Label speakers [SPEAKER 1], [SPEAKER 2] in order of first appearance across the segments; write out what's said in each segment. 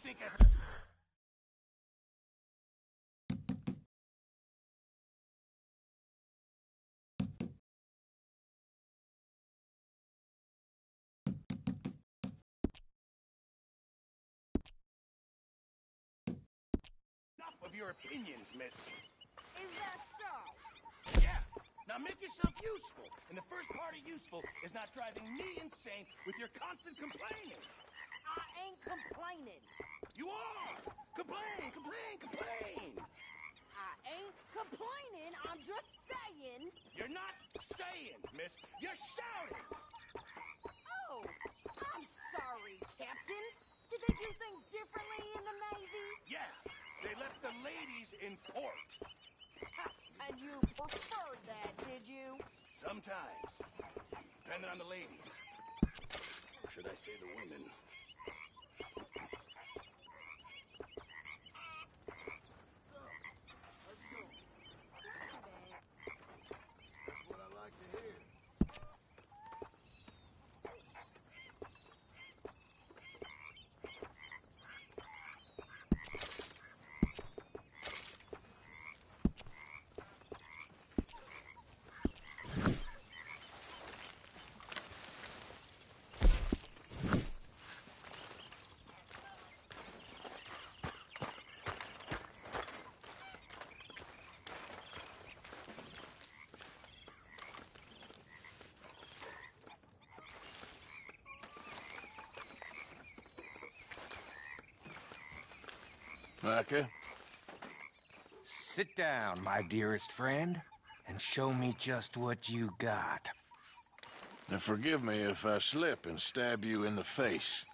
[SPEAKER 1] think I heard... Enough of your opinions, miss.
[SPEAKER 2] Is that so?
[SPEAKER 1] Yeah. Now make yourself useful. And the first part of useful is not driving me insane with your constant complaining.
[SPEAKER 2] I ain't complaining.
[SPEAKER 1] You are! Complain, complain, complain!
[SPEAKER 2] I ain't complaining. I'm just saying.
[SPEAKER 1] You're not saying, miss. You're shouting!
[SPEAKER 2] Oh, I'm sorry, Captain. Did they do things differently in the Navy?
[SPEAKER 1] Yeah, they left the ladies in port.
[SPEAKER 2] And you preferred that, did you?
[SPEAKER 1] Sometimes. Depending on the ladies. Or should I say the women?
[SPEAKER 3] That's what I like to hear.
[SPEAKER 4] Micah?
[SPEAKER 5] Sit down, my dearest friend, and show me just what you got.
[SPEAKER 4] Now forgive me if I slip and stab you in the face.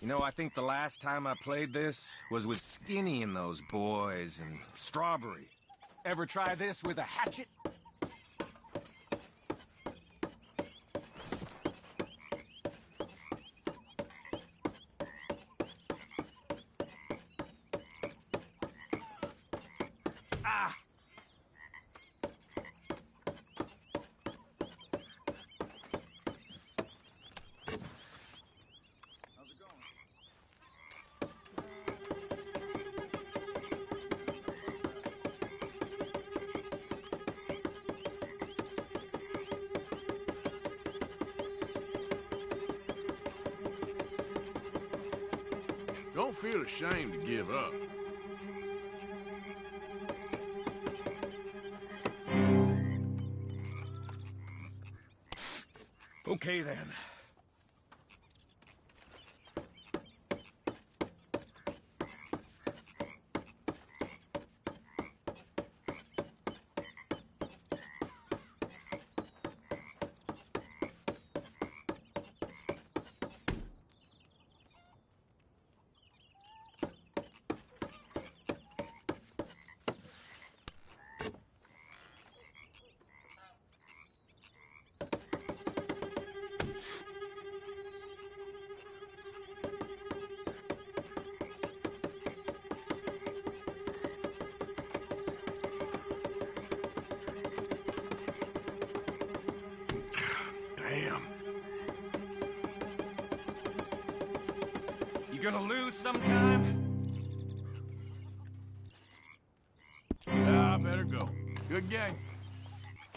[SPEAKER 5] You know, I think the last time I played this was with Skinny and those boys and Strawberry. Ever try this with a hatchet? Ah!
[SPEAKER 3] How's it going?
[SPEAKER 4] Don't feel ashamed to give up.
[SPEAKER 5] Okay, then.
[SPEAKER 4] Damn.
[SPEAKER 5] You gonna lose sometime?
[SPEAKER 4] Nah, I better go. Good game.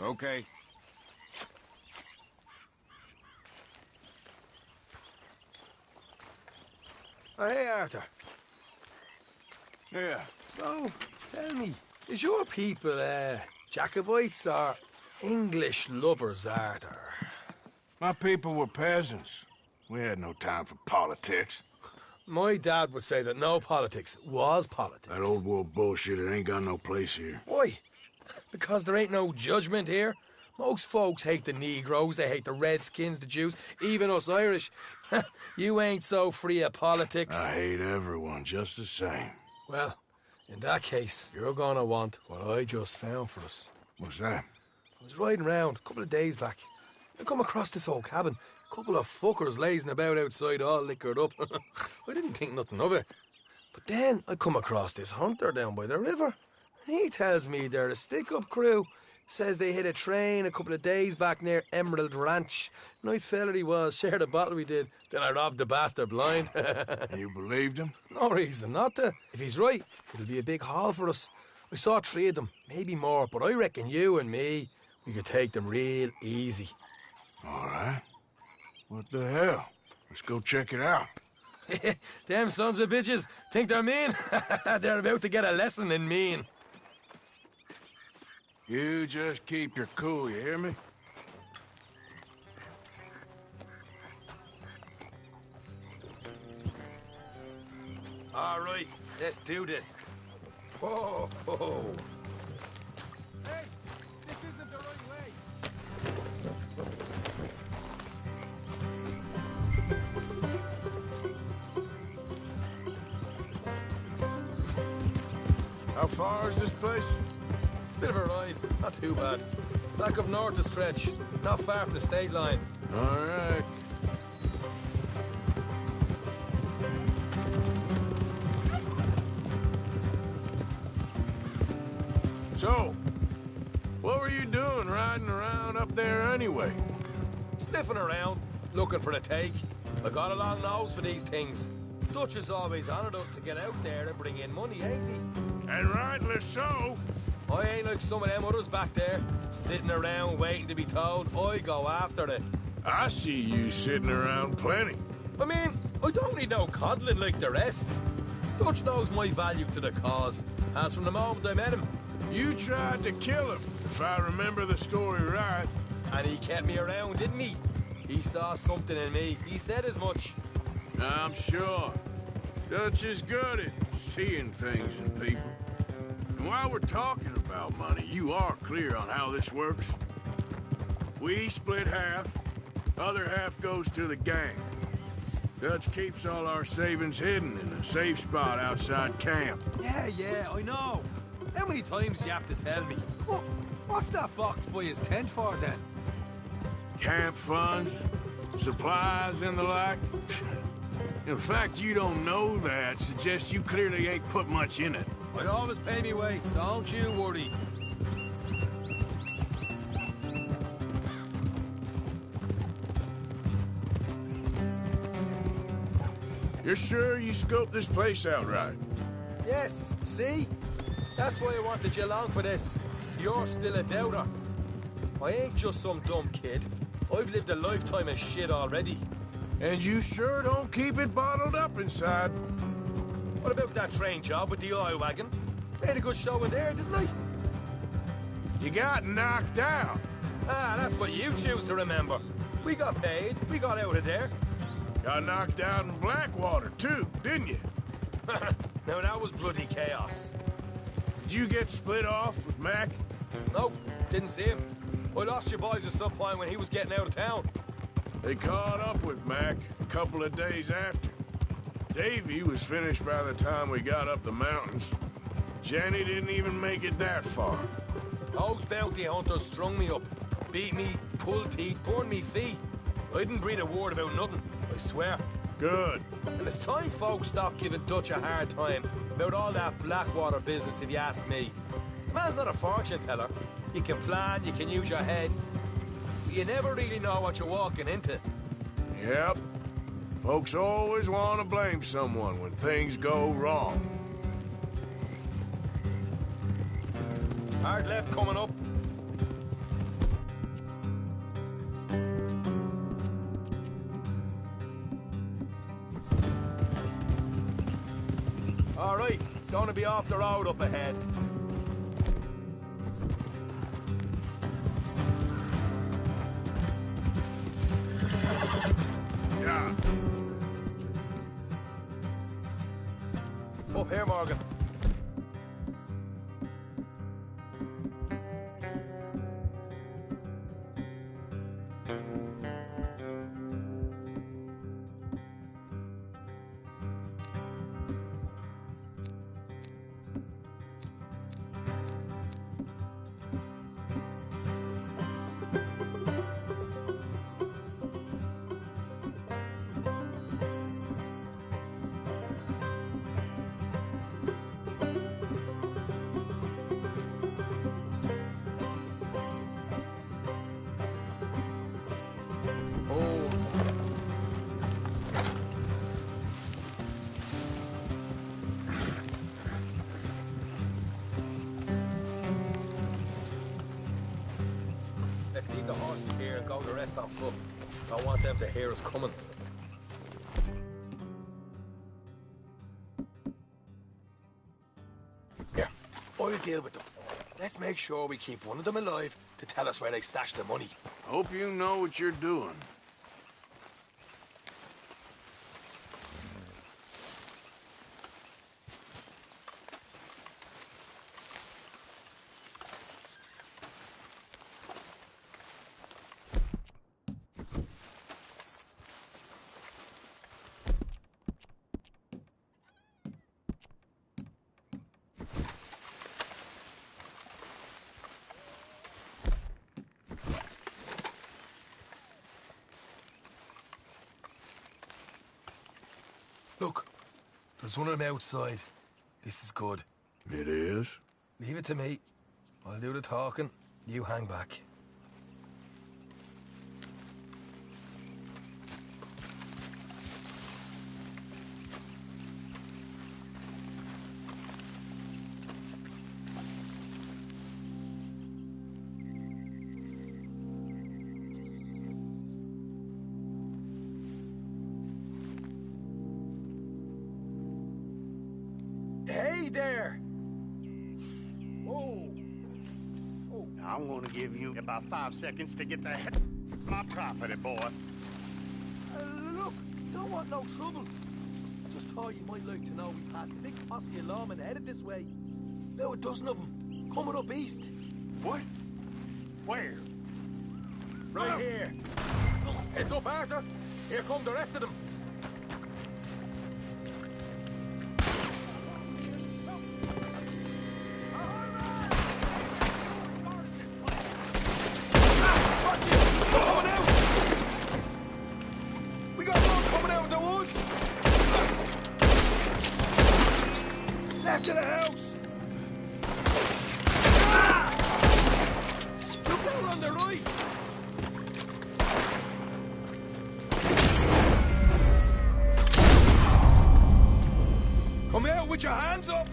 [SPEAKER 5] Okay.
[SPEAKER 6] Oh, hey, Arthur.
[SPEAKER 4] Yeah.
[SPEAKER 6] So, tell me, is your people, Jacobites or English lovers, Arthur?
[SPEAKER 4] My people were peasants. We had no time for politics.
[SPEAKER 6] My dad would say that no politics was politics.
[SPEAKER 4] That old world bullshit, it ain't got no place here.
[SPEAKER 6] Why? Because there ain't no judgment here. Most folks hate the Negroes, they hate the Redskins, the Jews, even us Irish. You ain't so free of politics.
[SPEAKER 4] I hate everyone just the same.
[SPEAKER 6] Well, in that case, you're gonna want what I just found for us.
[SPEAKER 4] What's that?
[SPEAKER 6] I was riding around a couple of days back. I come across this old cabin. A couple of fuckers lazing about outside all liquored up. I didn't think nothing of it. But then I come across this hunter down by the river. And he tells me they're a stick-up crew Says they hit a train a couple of days back near Emerald Ranch. Nice fella he was, shared a bottle we did. Then I robbed the bastard blind.
[SPEAKER 4] You believed him?
[SPEAKER 6] No reason not to. If he's right, it'll be a big haul for us. I saw 3 of them, maybe more, but I reckon you and me, we could take them real easy.
[SPEAKER 4] All right. What the hell? Let's go check it out.
[SPEAKER 6] Them sons of bitches think they're mean. They're about to get a lesson in mean.
[SPEAKER 4] You just keep your cool, you hear me?
[SPEAKER 6] All right, let's do this. Whoa, whoa.
[SPEAKER 3] Hey, this isn't the right way.
[SPEAKER 4] How far is this place?
[SPEAKER 6] It's a bit of a ride, not too bad. Back up north a stretch, not far from the state line.
[SPEAKER 4] All right. So, what were you doing riding around up there anyway?
[SPEAKER 6] Sniffing around, looking for a take. I got a long nose for these things. Dutch has always honoured us to get out there and bring in money, ain't he?
[SPEAKER 4] And rightly so.
[SPEAKER 6] I ain't like some of them others back there, sitting around waiting to be told. I go after it.
[SPEAKER 4] I see you sitting around plenty.
[SPEAKER 6] I mean, I don't need no coddling like the rest. Dutch knows my value to the cause, as from the moment I met him.
[SPEAKER 4] You tried to kill him, if I remember the story right.
[SPEAKER 6] And he kept me around, didn't he? He saw something in me. He said as much.
[SPEAKER 4] I'm sure. Dutch is good at seeing things in people. And while we're talking about money, you are clear on how this works. We split half, other half goes to the gang. Dutch keeps all our savings hidden in a safe spot outside camp.
[SPEAKER 6] Yeah, I know. How many times do you have to tell me? What's that box by his tent for, then?
[SPEAKER 4] Camp funds, supplies, and the like. The fact you don't know that suggests you clearly ain't put much in it.
[SPEAKER 6] I always pay me way, don't you worry.
[SPEAKER 4] You're sure you scoped this place out right?
[SPEAKER 6] Yes, see? That's why I wanted you along for this. You're still a doubter. I ain't just some dumb kid. I've lived a lifetime of shit already.
[SPEAKER 4] And you sure don't keep it bottled up inside.
[SPEAKER 6] What about that train job with the oil wagon? Made a good show in there, didn't I?
[SPEAKER 4] You got knocked out.
[SPEAKER 6] Ah, that's what you choose to remember. We got paid. We got out of there.
[SPEAKER 4] Got knocked out in Blackwater, too, didn't you?
[SPEAKER 6] Now, that was bloody chaos.
[SPEAKER 4] Did you get split off with Mac?
[SPEAKER 6] Nope, didn't see him. I lost your boys at some point when he was getting out of town.
[SPEAKER 4] They caught up with Mac a couple of days after. Davy was finished by the time we got up the mountains. Jenny didn't even make it that far.
[SPEAKER 6] Those bounty hunters strung me up. Beat me, pulled teeth, burned me feet. I didn't breathe a word about nothing, I swear.
[SPEAKER 4] Good.
[SPEAKER 6] And it's time folks stop giving Dutch a hard time about all that Blackwater business, if you ask me. The man's not a fortune teller. You can plan, you can use your head. But you never really know what you're walking into.
[SPEAKER 4] Yep. Folks always want to blame someone when things go wrong.
[SPEAKER 6] Hard left coming up. All right, it's going to be off the road up ahead.
[SPEAKER 4] Yeah.
[SPEAKER 6] Up here, Morgan. Let's leave the horses here and go the rest on foot. Don't want them to hear us coming. Here, I'll deal with them. Let's make sure we keep one of them alive to tell us where they stashed the money.
[SPEAKER 4] Hope you know what you're doing.
[SPEAKER 6] Look, there's one of them outside. This is good.
[SPEAKER 4] It is?
[SPEAKER 6] Leave it to me. I'll do the talking. You hang back. Hey there!
[SPEAKER 1] Whoa. Oh, I'm gonna give you about 5 seconds to get the heck my property, boy.
[SPEAKER 6] Look, don't want no trouble. Just thought you might like to know we passed a big posse of lawmen headed this way. About a dozen of them, coming up east.
[SPEAKER 1] What? Where?
[SPEAKER 6] Right here. Heads up, Arthur. Here come the rest of them. Watch it! Coming out! We got one coming out of the woods! Left of the house! Look out on the right! Come out with your hands up!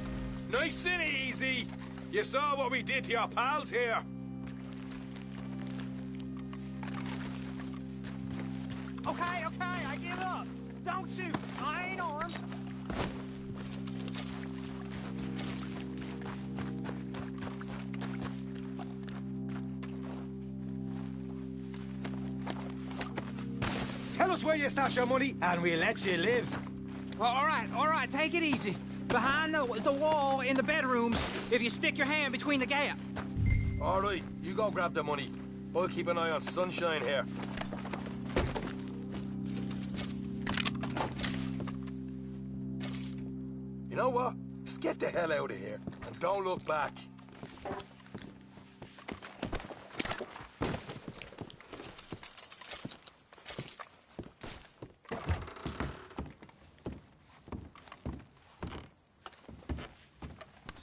[SPEAKER 6] Nice and easy! You saw what we did to your pals here!
[SPEAKER 3] Okay, I give up. Don't shoot. I ain't armed.
[SPEAKER 6] Tell us where you stash your money, and we'll let you live.
[SPEAKER 3] Well, all right, take it easy. Behind the wall in the bedrooms, if you stick your hand between the gap.
[SPEAKER 6] All right, you go grab the money. I'll keep an eye on Sunshine here. You know what? Just get the hell out of here, and don't look back.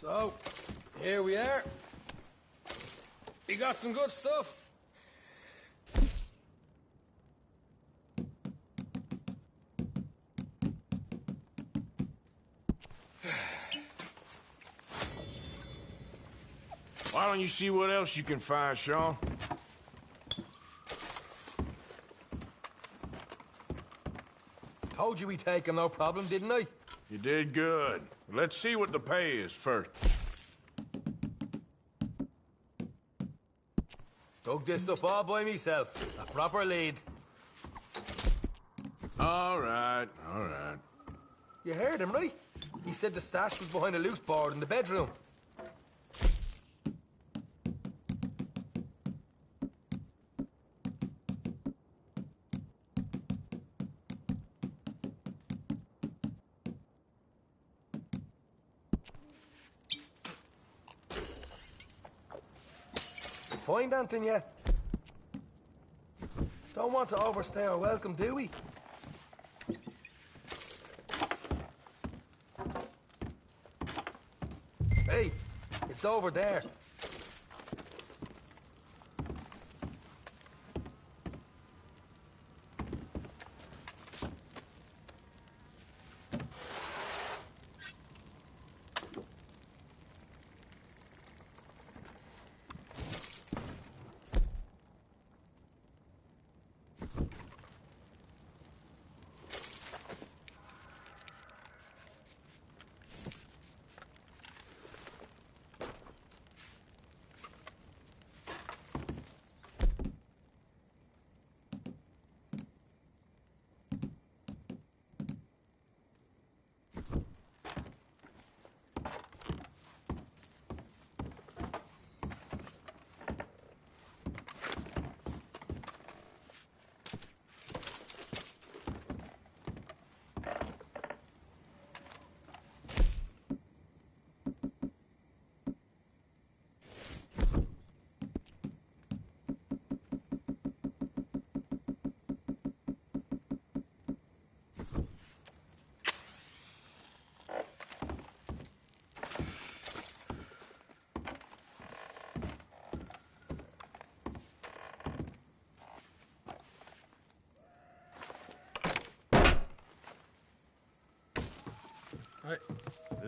[SPEAKER 6] So, here we are. You got some good stuff.
[SPEAKER 4] Why don't you see what else you can find, Sean?
[SPEAKER 6] Told you we take him, no problem, didn't I?
[SPEAKER 4] You did good. Let's see what the pay is first.
[SPEAKER 6] Dug this up all by myself. A proper lead.
[SPEAKER 4] All right.
[SPEAKER 6] You heard him, right? He said the stash was behind a loose board in the bedroom. Find anything yet? Don't want to overstay our welcome, do we? Hey, it's over there.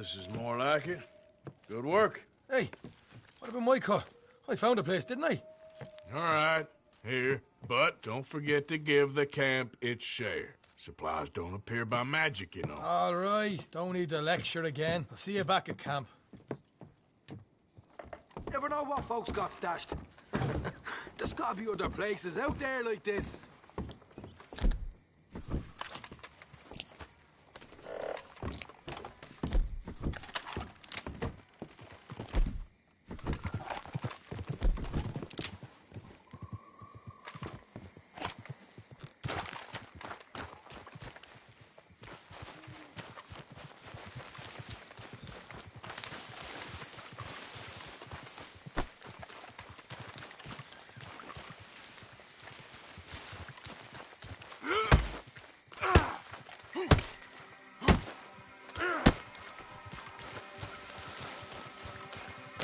[SPEAKER 4] This is more like it. Good work.
[SPEAKER 6] Hey, what about my cut? I found a place, didn't I?
[SPEAKER 4] All right, here. But don't forget to give the camp its share. Supplies don't appear by magic, you know.
[SPEAKER 6] All right, don't need to lecture again. I'll see you back at camp.
[SPEAKER 7] Never know what folks got stashed. There's gotta be other places out there like this.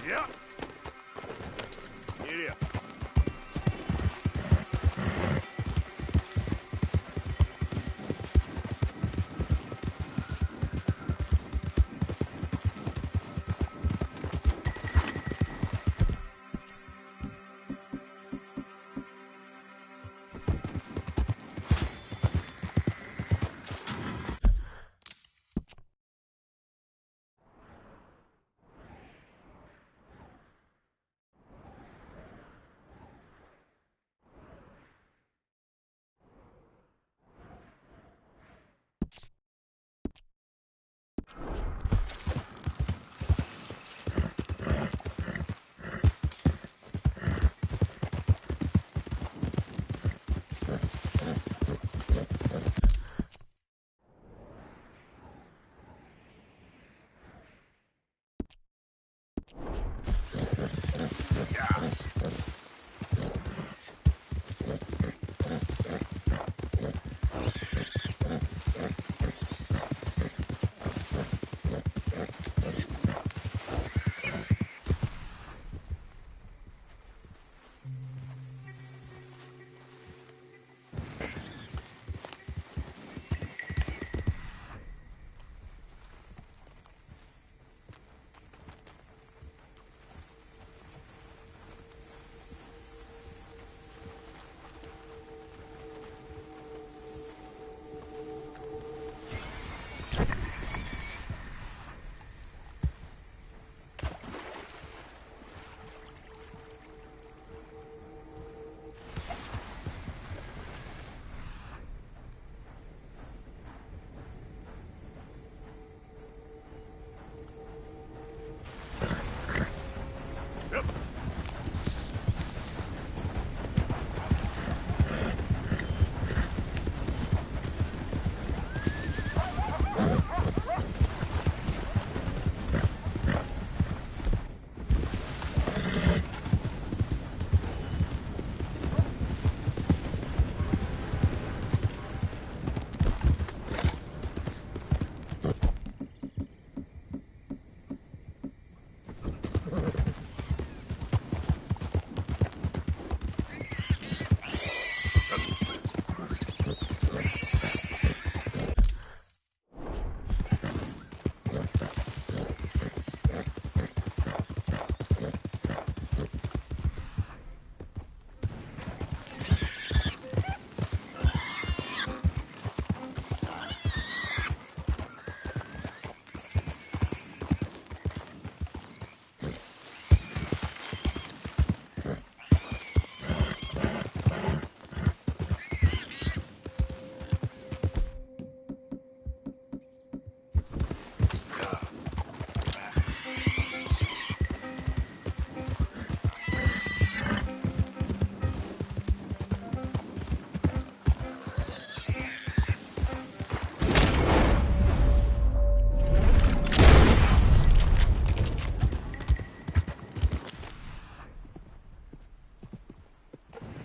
[SPEAKER 4] Yeah. Yeah.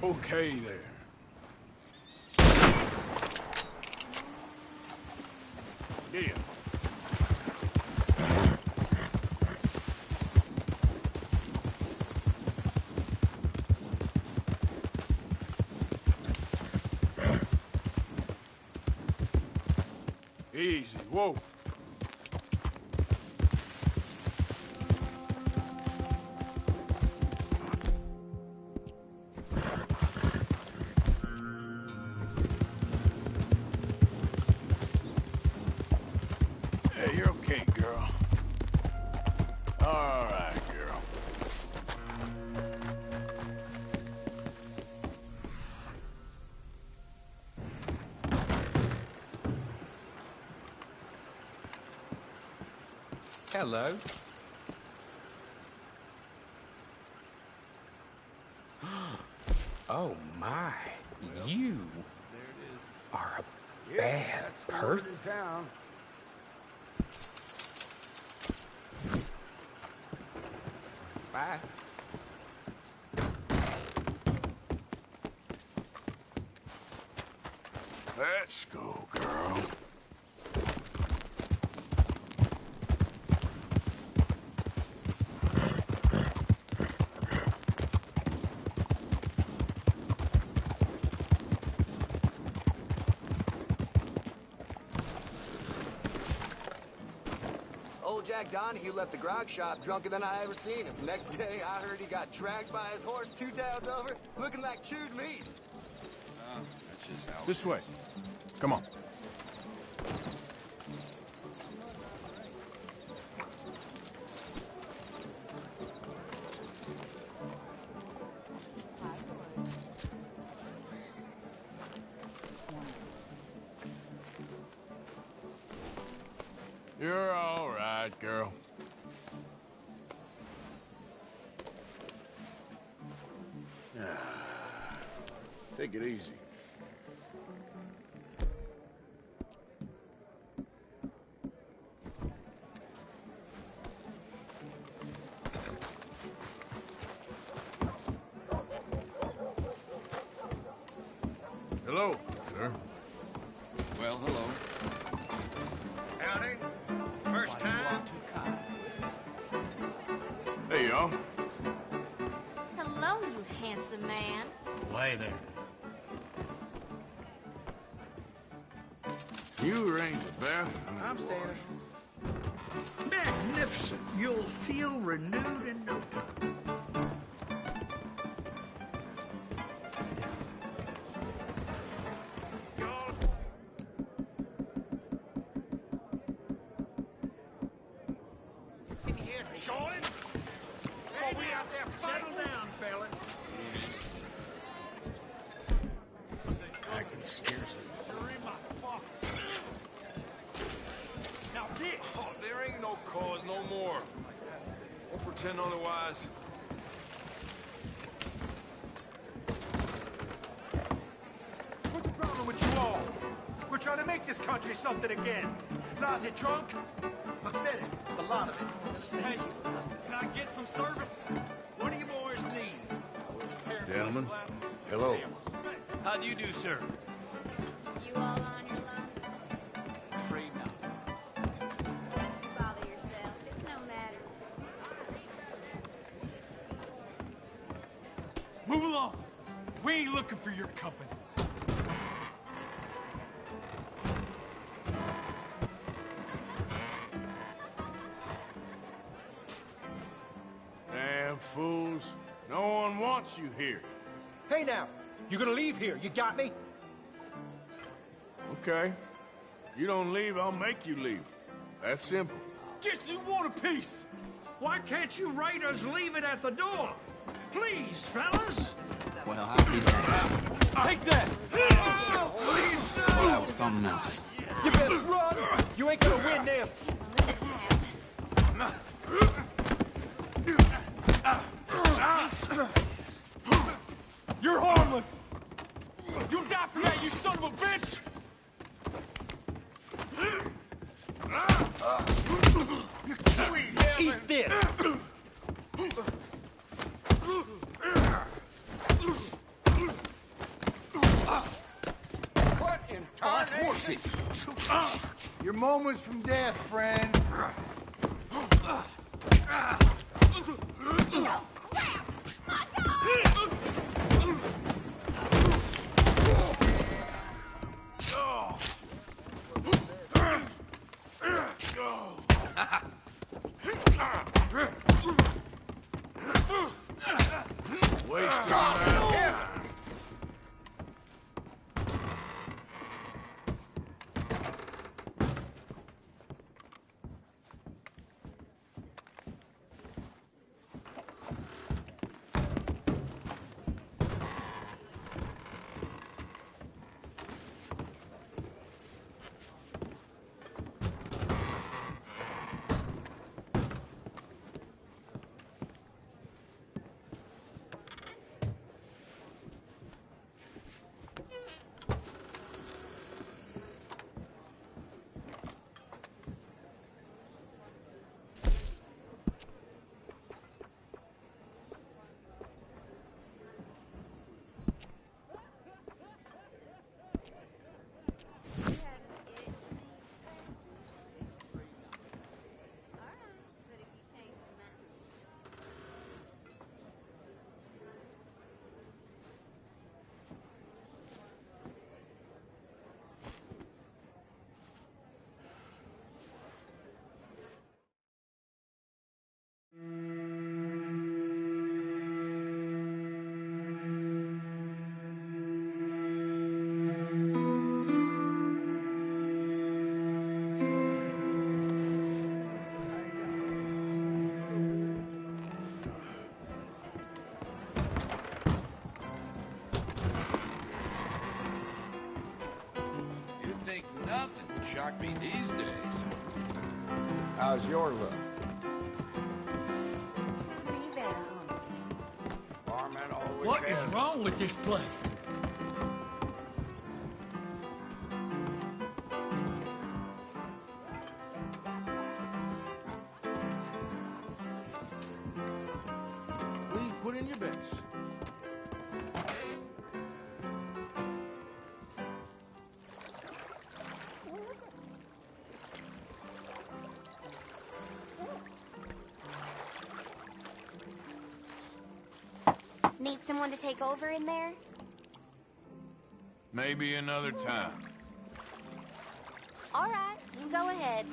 [SPEAKER 4] Okay there. Yeah. Easy, whoa.
[SPEAKER 5] Hello. Oh my, you are a bad person. Bye.
[SPEAKER 4] Let's go, girl.
[SPEAKER 8] Old Jack Donahue left the grog shop drunker than I ever seen him. Next day, I heard he got dragged by his horse 2 towns over, looking like chewed meat.
[SPEAKER 4] That's just how
[SPEAKER 5] This way. Come on.
[SPEAKER 4] You're all right, girl. Take it easy. Hello, sir.
[SPEAKER 9] Well, hello.
[SPEAKER 4] Howdy. First time? Hey, y'all.
[SPEAKER 2] Hello, you handsome man.
[SPEAKER 1] Lay there.
[SPEAKER 4] You arrange a bath?
[SPEAKER 3] I'm standing. Magnificent. You'll feel renewed in no time.
[SPEAKER 6] Oh, there ain't no cause no more. We'll pretend otherwise.
[SPEAKER 1] What's the problem with you all? We're trying to make this country something again. Not you drunk? Pathetic, a lot of it. Hey, can I get some service? What do you boys need?
[SPEAKER 4] Gentlemen, hello.
[SPEAKER 1] How do you do, sir?
[SPEAKER 10] You all on your lunch?
[SPEAKER 1] Afraid not.
[SPEAKER 10] Bother yourself. It's no matter.
[SPEAKER 1] Move along. We ain't looking for your company.
[SPEAKER 4] Damn fools. No one wants you here.
[SPEAKER 7] Hey now, you gonna leave here, you got me?
[SPEAKER 4] Okay. You don't leave, I'll make you leave. That's simple.
[SPEAKER 1] Guess you want a piece. Why can't you raiders leave it at the door? Please, fellas.
[SPEAKER 9] Well, I'll be damned.
[SPEAKER 1] Take that. Please, no.
[SPEAKER 9] Well, that was something else.
[SPEAKER 6] You best run! You ain't gonna win this!
[SPEAKER 1] You're harmless. You'll die for that, you son of a bitch.
[SPEAKER 6] Eat this!
[SPEAKER 1] What in tarnation?
[SPEAKER 7] Your moment's from death, friend.
[SPEAKER 4] Wasting time.
[SPEAKER 9] shock me these days.
[SPEAKER 11] How's your luck?
[SPEAKER 2] Pretty bad, honestly.
[SPEAKER 11] Barman always
[SPEAKER 1] What is
[SPEAKER 11] has.
[SPEAKER 1] wrong with this place?
[SPEAKER 7] Please put in your bets.
[SPEAKER 10] Need someone to take over in there?
[SPEAKER 4] Maybe another time.
[SPEAKER 10] All right, you go ahead.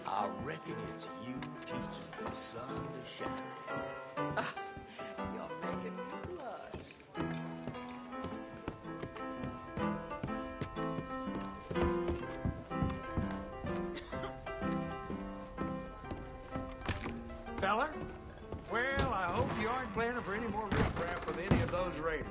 [SPEAKER 12] I reckon it's you teaches the sun to shine. You're making me blush.
[SPEAKER 7] Feller? Well, I hope you aren't planning for any more riffraff with any of those raiders.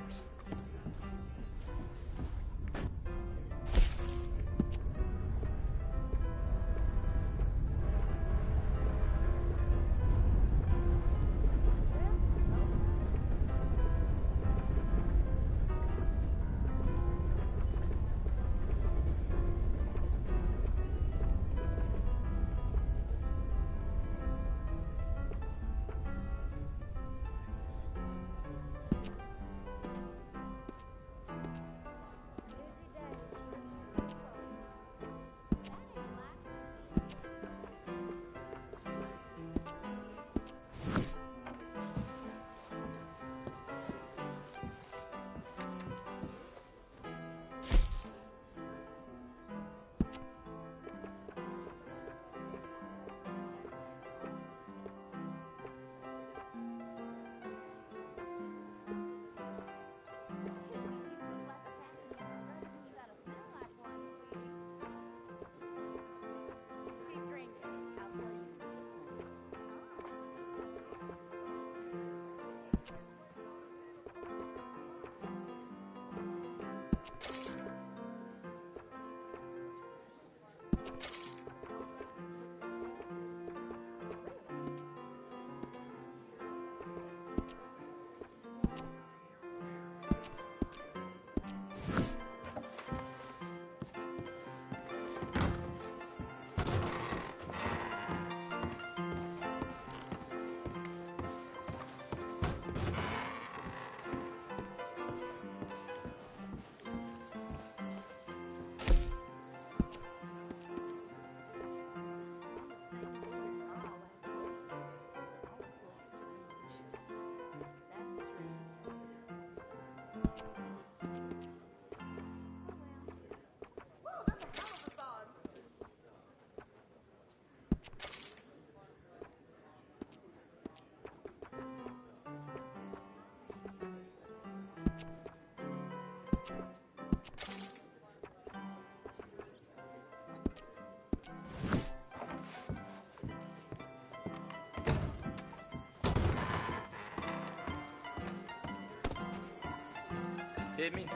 [SPEAKER 8] Hit me.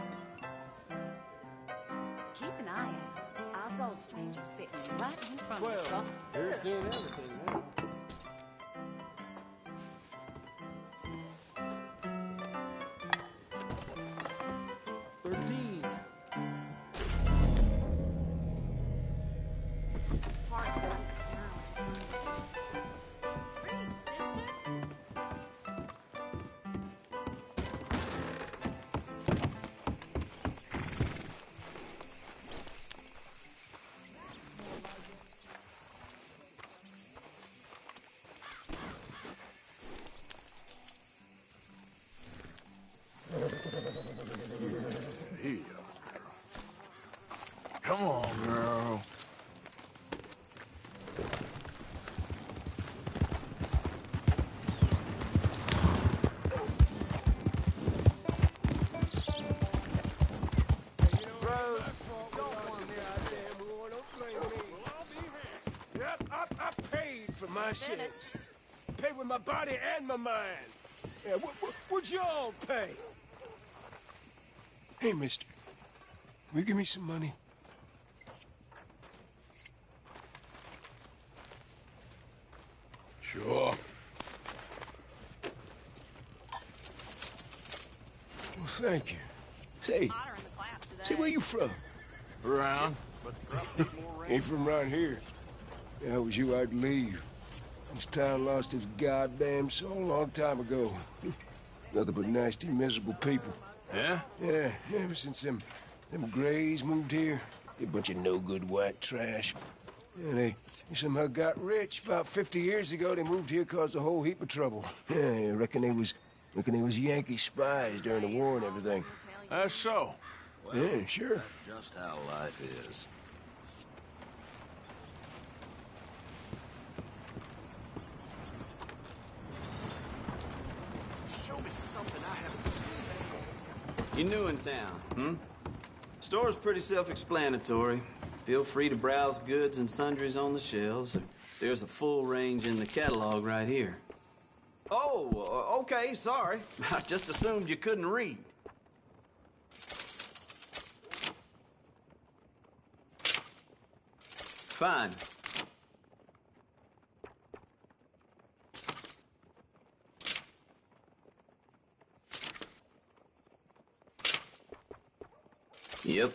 [SPEAKER 2] Keep an eye out. I saw a stranger spitting right in front of
[SPEAKER 12] Well,
[SPEAKER 2] us.
[SPEAKER 12] you're seeing everything now.
[SPEAKER 13] for my shit. Pay with my body and my mind. Yeah, what'd y'all pay? Hey, mister. Will you give me some money?
[SPEAKER 4] Sure.
[SPEAKER 13] Well, thank you. Say, where you from?
[SPEAKER 4] Around.
[SPEAKER 13] Ain't from around here. Yeah, it was you I'd leave. This town lost its goddamn soul a long time ago. Nothing but nasty, miserable people.
[SPEAKER 4] Yeah?
[SPEAKER 13] Yeah, ever since them Grays moved here. They're a bunch of no-good white trash. Yeah, they somehow got rich. About 50 years ago, they moved here, caused a whole heap of trouble. Yeah, I reckon they was Yankee spies during the war and everything.
[SPEAKER 4] That's so.
[SPEAKER 13] Yeah, sure.
[SPEAKER 12] That's just how life is.
[SPEAKER 8] Show me something I haven't seen.
[SPEAKER 14] You new in town, hmm? Store's pretty self-explanatory. Feel free to browse goods and sundries on the shelves. There's a full range in the catalog right here. Oh, okay, sorry. I just assumed you couldn't read. Fine. Yep.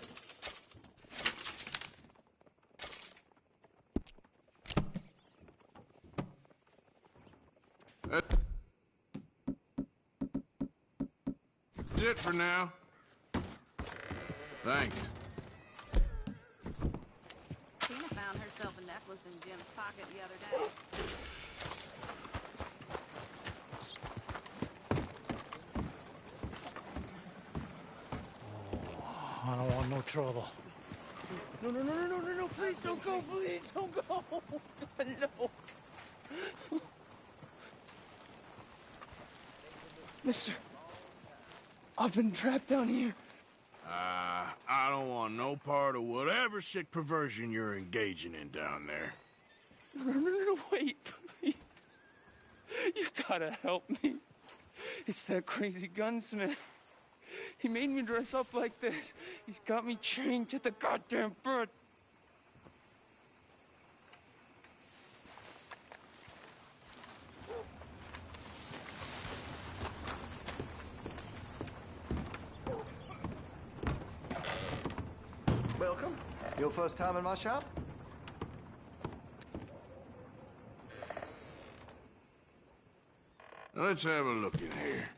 [SPEAKER 4] That's it for now. Thanks.
[SPEAKER 2] Tina found herself a necklace in Jim's pocket the other day.
[SPEAKER 3] I don't want no trouble.
[SPEAKER 11] No, please don't go, please don't go. No. Mister, I've been trapped down here.
[SPEAKER 4] I don't want no part of whatever sick perversion you're engaging in down there.
[SPEAKER 11] No, wait, please. You gotta help me. It's that crazy gunsmith. He made me dress up like this. He's got me chained to the goddamn bed.
[SPEAKER 8] Welcome. Your first time in my shop?
[SPEAKER 4] Let's have a look in here.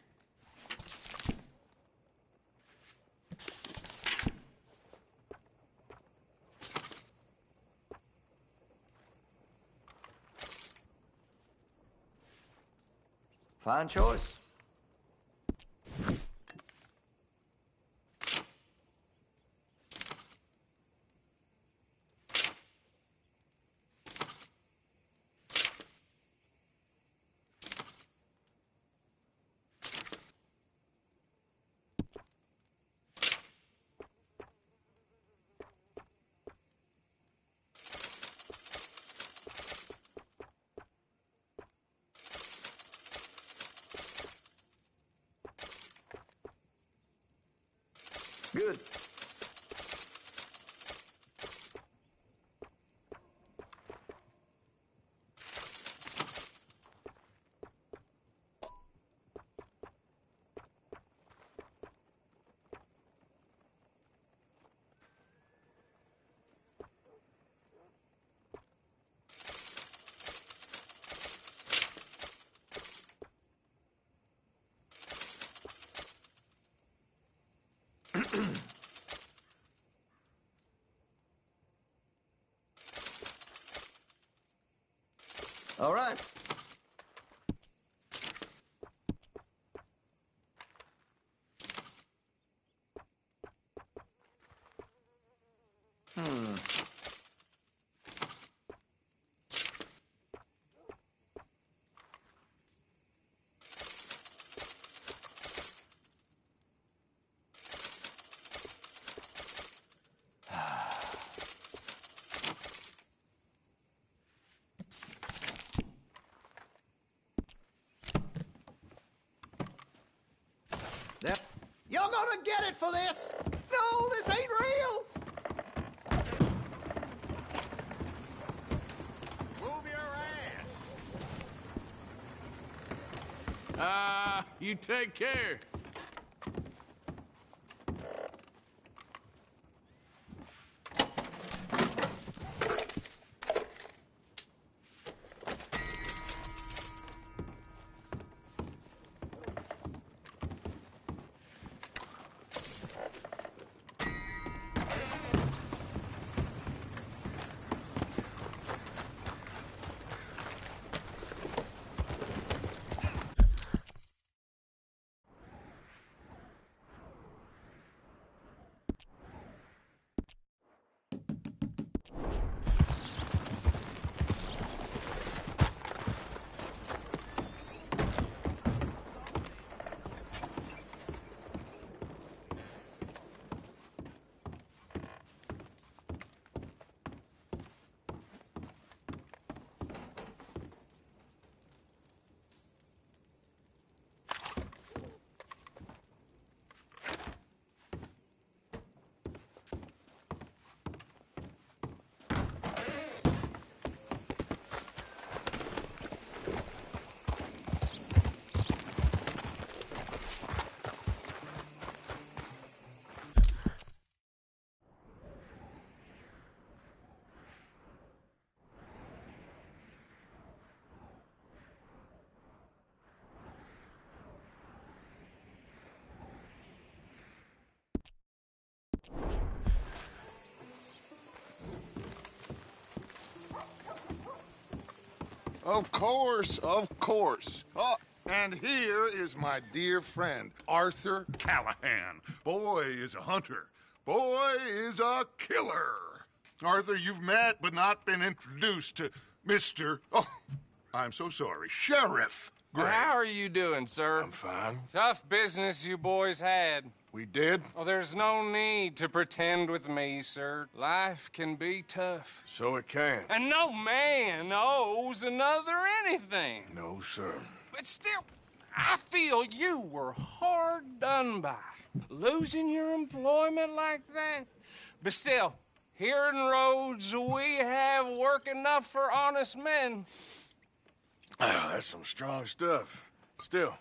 [SPEAKER 8] Fine choice. Good. All right.
[SPEAKER 15] gonna get it for this! No, this ain't real!
[SPEAKER 4] Move your ass! You take care.
[SPEAKER 16] Of course, of course. Oh, and here is my dear friend, Arthur Callahan. Boy is a hunter. Boy is a killer. Arthur, you've met but not been introduced to Mr. Oh, I'm so sorry, Sheriff Gray.
[SPEAKER 5] How are you doing, sir?
[SPEAKER 16] I'm fine.
[SPEAKER 5] Tough business you boys had.
[SPEAKER 16] We did?
[SPEAKER 5] Oh, there's no need to pretend with me, sir. Life can be tough.
[SPEAKER 4] So it can.
[SPEAKER 5] And no man owes another anything.
[SPEAKER 16] No, sir.
[SPEAKER 5] But still, I feel you were hard done by. Losing your employment like that. But still, here in Rhodes, we have work enough for honest men.
[SPEAKER 4] Oh, that's some strong stuff. Still,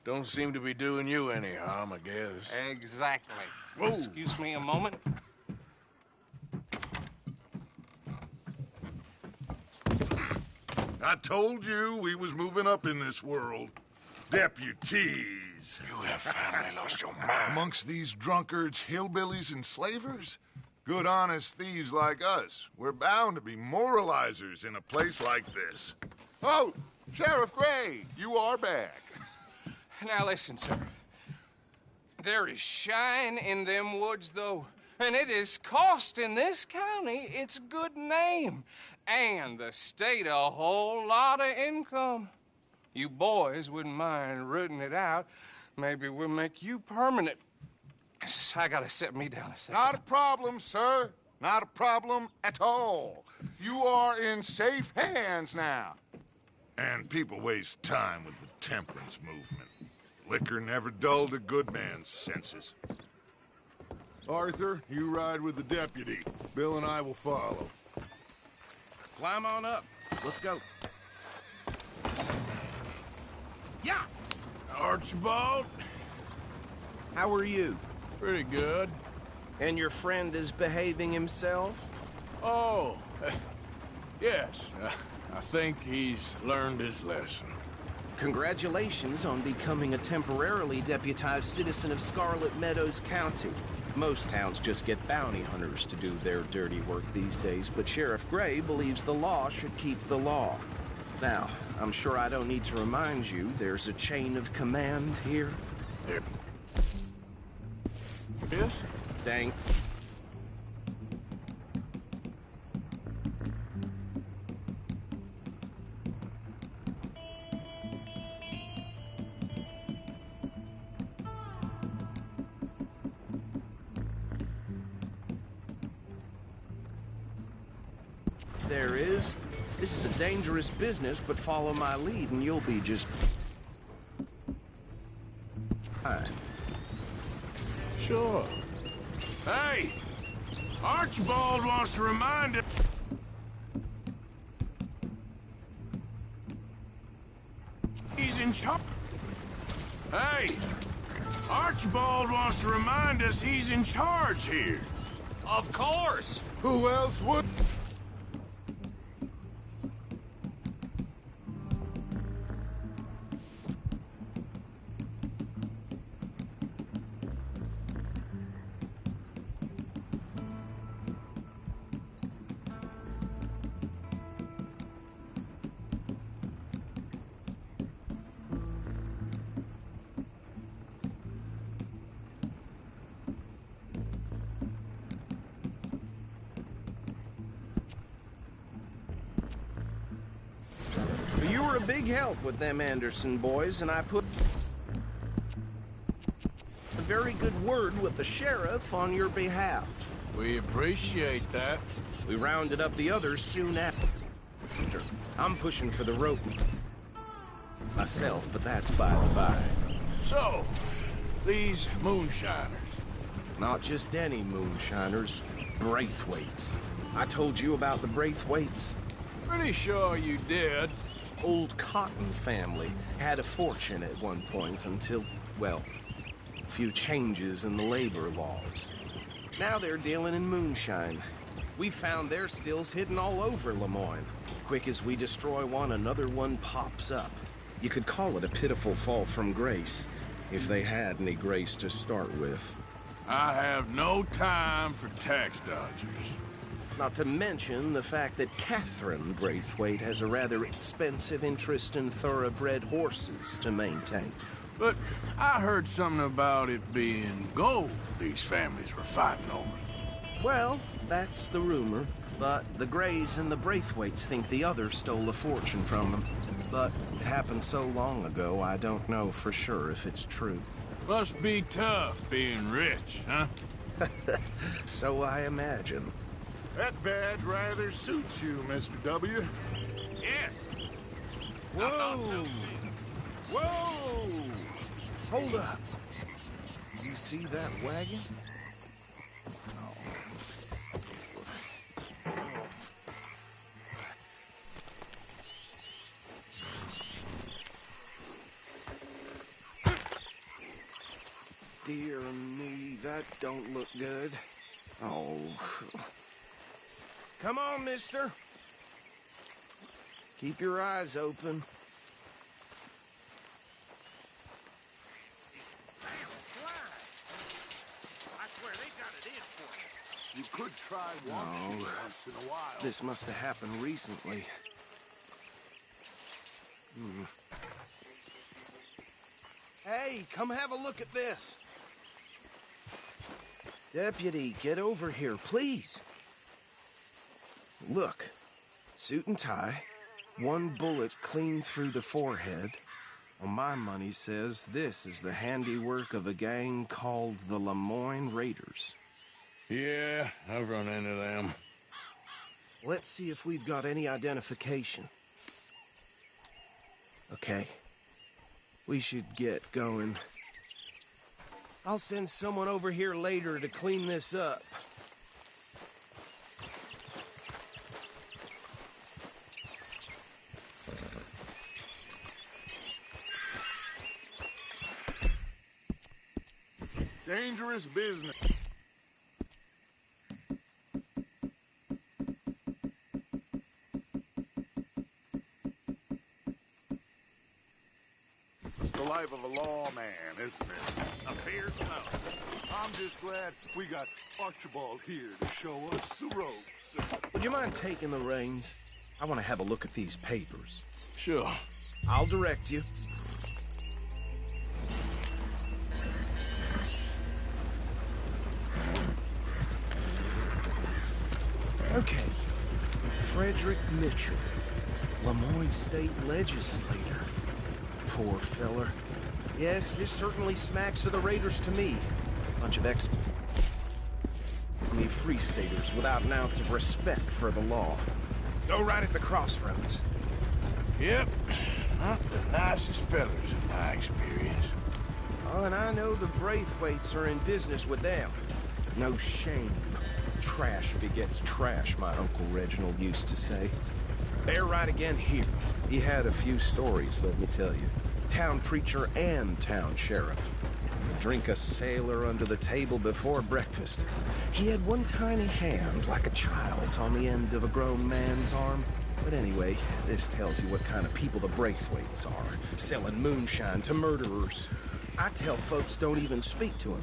[SPEAKER 4] don't seem to be doing you any harm, I guess.
[SPEAKER 5] Exactly.
[SPEAKER 4] Whoa.
[SPEAKER 5] Excuse me a moment.
[SPEAKER 16] I told you we was moving up in this world. Deputies.
[SPEAKER 4] You have finally lost your mind.
[SPEAKER 16] Amongst these drunkards, hillbillies, and slavers? Good, honest thieves like us. We're bound to be moralizers in a place like this. Oh, Sheriff Gray, you are back.
[SPEAKER 5] Now listen, sir. There is shine in them woods, though, and it is costing this county its good name and the state a whole lot of income. You boys wouldn't mind rooting it out. Maybe we'll make you permanent. I gotta sit me down a second.
[SPEAKER 16] Not a problem, sir. Not a problem at all. You are in safe hands now. And people waste time with the temperance movement. Liquor never dulled a good man's senses. Arthur, you ride with the deputy. Bill and I will follow.
[SPEAKER 5] Climb on up. Let's go.
[SPEAKER 4] Yeah! Archibald?
[SPEAKER 15] How are you?
[SPEAKER 4] Pretty good.
[SPEAKER 15] And your friend is behaving himself?
[SPEAKER 4] Oh, yes. I think he's learned his lesson.
[SPEAKER 15] Congratulations on becoming a temporarily deputized citizen of Scarlet Meadows County. Most towns just get bounty hunters to do their dirty work these days, but Sheriff Gray believes the law should keep the law. Now, I'm sure I don't need to remind you there's a chain of command here.
[SPEAKER 4] There. Yes?
[SPEAKER 15] Dang. There is. This is a dangerous business, but follow my lead and you'll be just fine.
[SPEAKER 4] sure. Hey! Archibald wants to remind us... He's in charge. Hey! Archibald wants to remind us he's in charge here.
[SPEAKER 5] Of course!
[SPEAKER 16] Who else would?
[SPEAKER 15] You were a big help with them Anderson boys, and I put a very good word with the sheriff on your behalf.
[SPEAKER 4] We appreciate that.
[SPEAKER 15] We rounded up the others soon after. I'm pushing for the rope myself, but that's by the by.
[SPEAKER 4] So, these moonshiners.
[SPEAKER 15] Not just any moonshiners, Braithwaites. I told you about the Braithwaites?
[SPEAKER 4] Pretty sure you did.
[SPEAKER 15] Old Cotton family had a fortune at one point until, well, a few changes in the labor laws. Now they're dealing in moonshine. We found their stills hidden all over Lemoyne. Quick as we destroy one, another one pops up. You could call it a pitiful fall from grace, if they had any grace to start with.
[SPEAKER 4] I have no time for tax dodgers.
[SPEAKER 15] Not to mention the fact that Catherine Braithwaite has a rather expensive interest in thoroughbred horses to maintain.
[SPEAKER 4] But I heard something about it being gold these families were fighting over.
[SPEAKER 15] Well, that's the rumor. But the Greys and the Braithwaites think the others stole a fortune from them. But it happened so long ago, I don't know for sure if it's true.
[SPEAKER 4] Must be tough being rich, huh?
[SPEAKER 15] So I imagine.
[SPEAKER 16] That badge rather suits you, Mr. W.
[SPEAKER 5] Yes.
[SPEAKER 15] Whoa! Whoa! Hold up. You see that wagon? Dear me, that don't look good. Oh. Come on, mister. Keep your eyes open.
[SPEAKER 16] I swear they got it in for you. You could try walking once in a while.
[SPEAKER 15] This must have happened recently. Hey, come have a look at this. Deputy, get over here, please. Look, suit and tie, one bullet clean through the forehead. Well, my money says this is the handiwork of a gang called the Lemoyne Raiders.
[SPEAKER 4] Yeah, I've run into them.
[SPEAKER 15] Let's see if we've got any identification. Okay. We should get going. I'll send someone over here later to clean this up.
[SPEAKER 16] Dangerous business. It's the life of a lawman, isn't it? Appears so. I'm just glad we got Archibald here to show us the ropes.
[SPEAKER 15] Would you mind taking the reins? I want to have a look at these papers.
[SPEAKER 4] Sure.
[SPEAKER 15] I'll direct you. Okay. Frederick Mitchell, Lemoyne State Legislator. Poor feller. Yes, this certainly smacks of the Raiders to me. Bunch of free staters without an ounce of respect for the law. Go right at the crossroads.
[SPEAKER 4] Yep. Not the nicest fellas in my experience.
[SPEAKER 15] Oh, and I know the Braithwaites are in business with them. No shame. Trash begets trash, my Uncle Reginald used to say. They're right again here. He had a few stories, let me tell you. Town preacher and town sheriff. Drink a sailor under the table before breakfast. He had one tiny hand, like a child's, on the end of a grown man's arm. But anyway, this tells you what kind of people the Braithwaites are, selling moonshine to murderers. I tell folks don't even speak to him.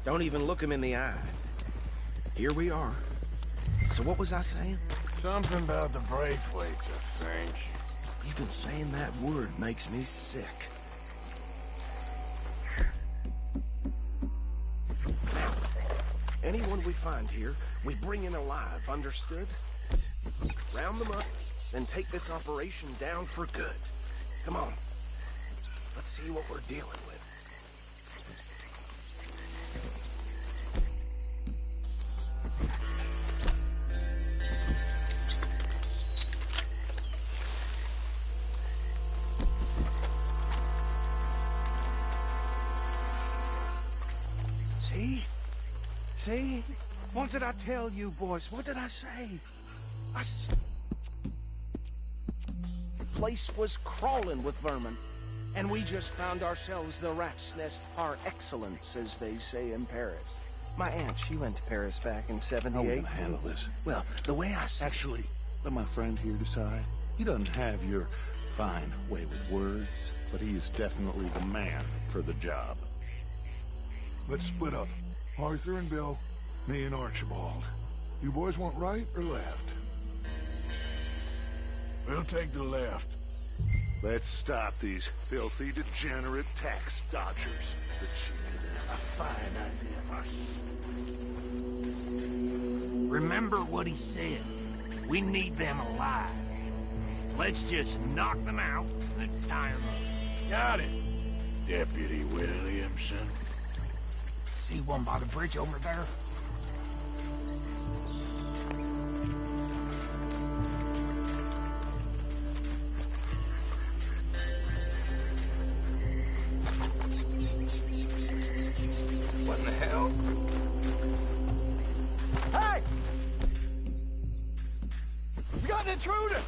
[SPEAKER 15] Don't even look him in the eye. Here we are. So what was I saying?
[SPEAKER 13] Something about the Braithwaites, I think.
[SPEAKER 15] Even saying that word makes me sick. Now, anyone we find here, we bring in alive, understood? Round them up, then take this operation down for good. Come on. Let's see what we're dealing with. See? What did I tell you, boys? What did I say? The place was crawling with vermin, and we just found ourselves the rat's nest par excellence, as they say in Paris. My aunt, she went to Paris back in '78.
[SPEAKER 17] How are we gonna handle this?
[SPEAKER 15] Well, the way I see
[SPEAKER 17] Actually, let my friend here decide. He doesn't have your fine way with words, but he is definitely the man for the job.
[SPEAKER 16] Let's split up. Arthur and Bill, me and Archibald. You boys want right or left?
[SPEAKER 4] We'll take the left.
[SPEAKER 17] Let's stop these filthy, degenerate tax dodgers. A fine idea.
[SPEAKER 18] Remember what he said. We need them alive. Let's just knock them out and tie them up.
[SPEAKER 4] Got it, Deputy Williamson.
[SPEAKER 18] See one by the bridge over there?
[SPEAKER 5] What in the hell?
[SPEAKER 18] Hey! We got an intruder!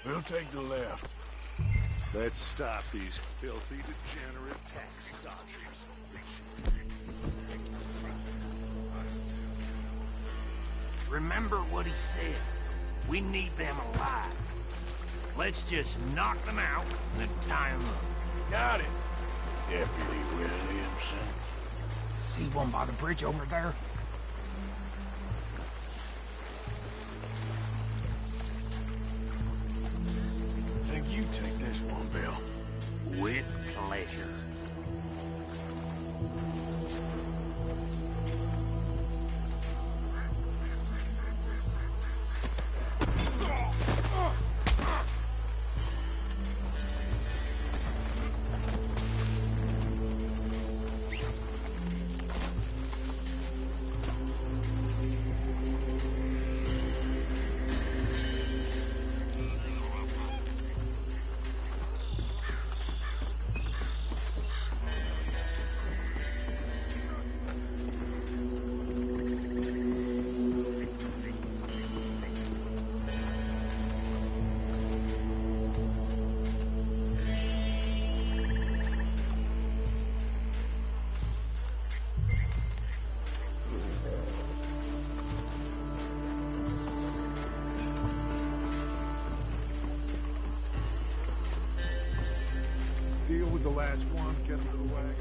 [SPEAKER 4] We'll take the left.
[SPEAKER 17] Let's stop these filthy, degenerate tax dodgers.
[SPEAKER 18] Remember what he said. We need them alive. Let's just knock them out and tie them up.
[SPEAKER 4] Got it, Deputy Williamson.
[SPEAKER 18] See one by the bridge over there?
[SPEAKER 4] Think you take this one, Bill?
[SPEAKER 18] With pleasure.
[SPEAKER 16] Deal with the last one, get him to the wagon.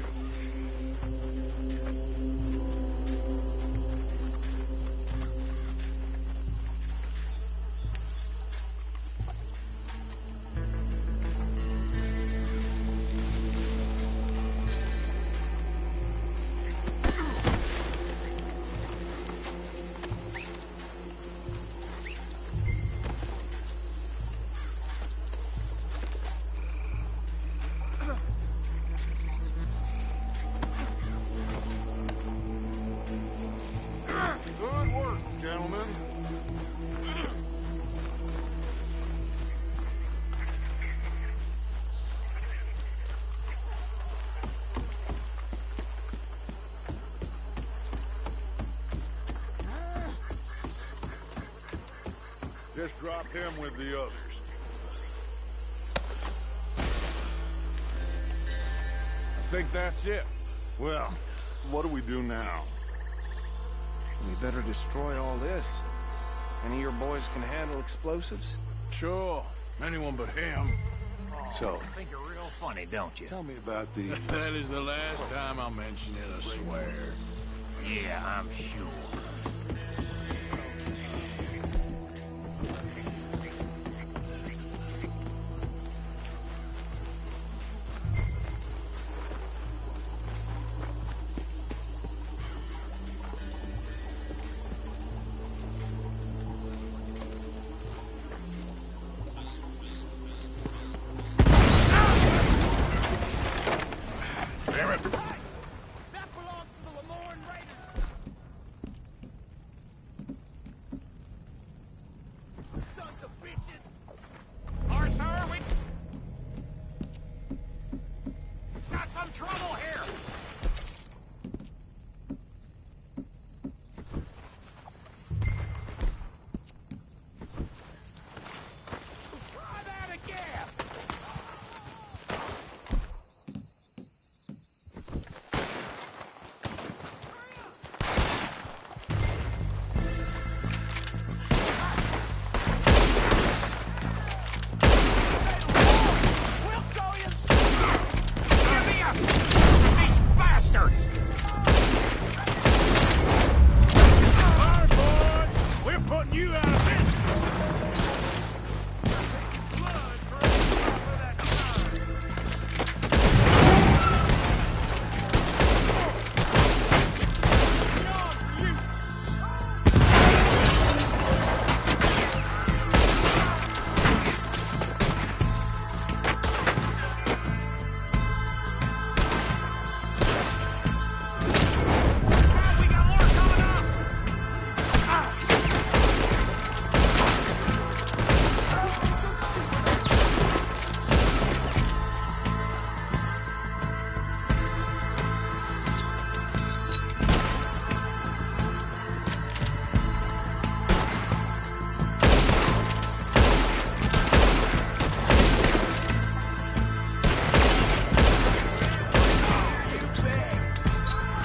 [SPEAKER 16] Just drop him with the others.
[SPEAKER 17] I think that's it. Well, what do we do now?
[SPEAKER 15] We better destroy all this. Any of your boys can handle explosives?
[SPEAKER 4] Sure. Anyone but him.
[SPEAKER 17] So,
[SPEAKER 18] You think you're real funny, don't you?
[SPEAKER 17] tell me about the...
[SPEAKER 4] That is the last time I'll mention it, I swear.
[SPEAKER 18] Yeah, I'm sure.
[SPEAKER 4] Damn it.
[SPEAKER 11] That belongs to the Lemoyne Raiders! Sons of bitches! Arthur, we... got some trouble here! Try that again! We'll show you! Give me up! These bastards!
[SPEAKER 4] All right, boys. We're putting you out of business.
[SPEAKER 11] We got more coming up!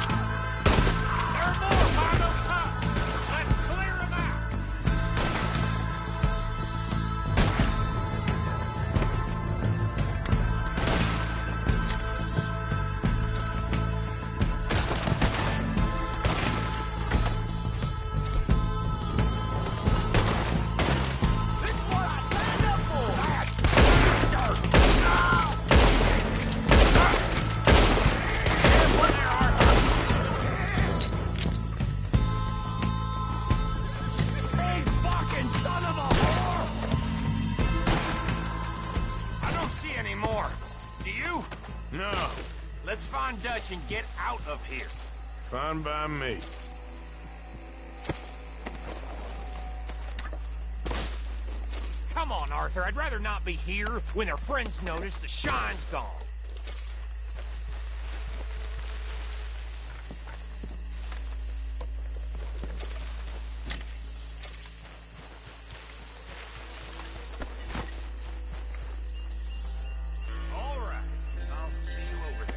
[SPEAKER 11] There are more by those huts! Let's clear them out! This is what I signed up for! Careful there, Arthur! Hey, fucking son of a whore! I don't see any more. Do you?
[SPEAKER 4] No.
[SPEAKER 18] Let's find Dutch and get out of here.
[SPEAKER 4] Fine by me.
[SPEAKER 18] Come on, Arthur. I'd rather not be here when their friends notice the shine's gone. All right. I'll see you over there.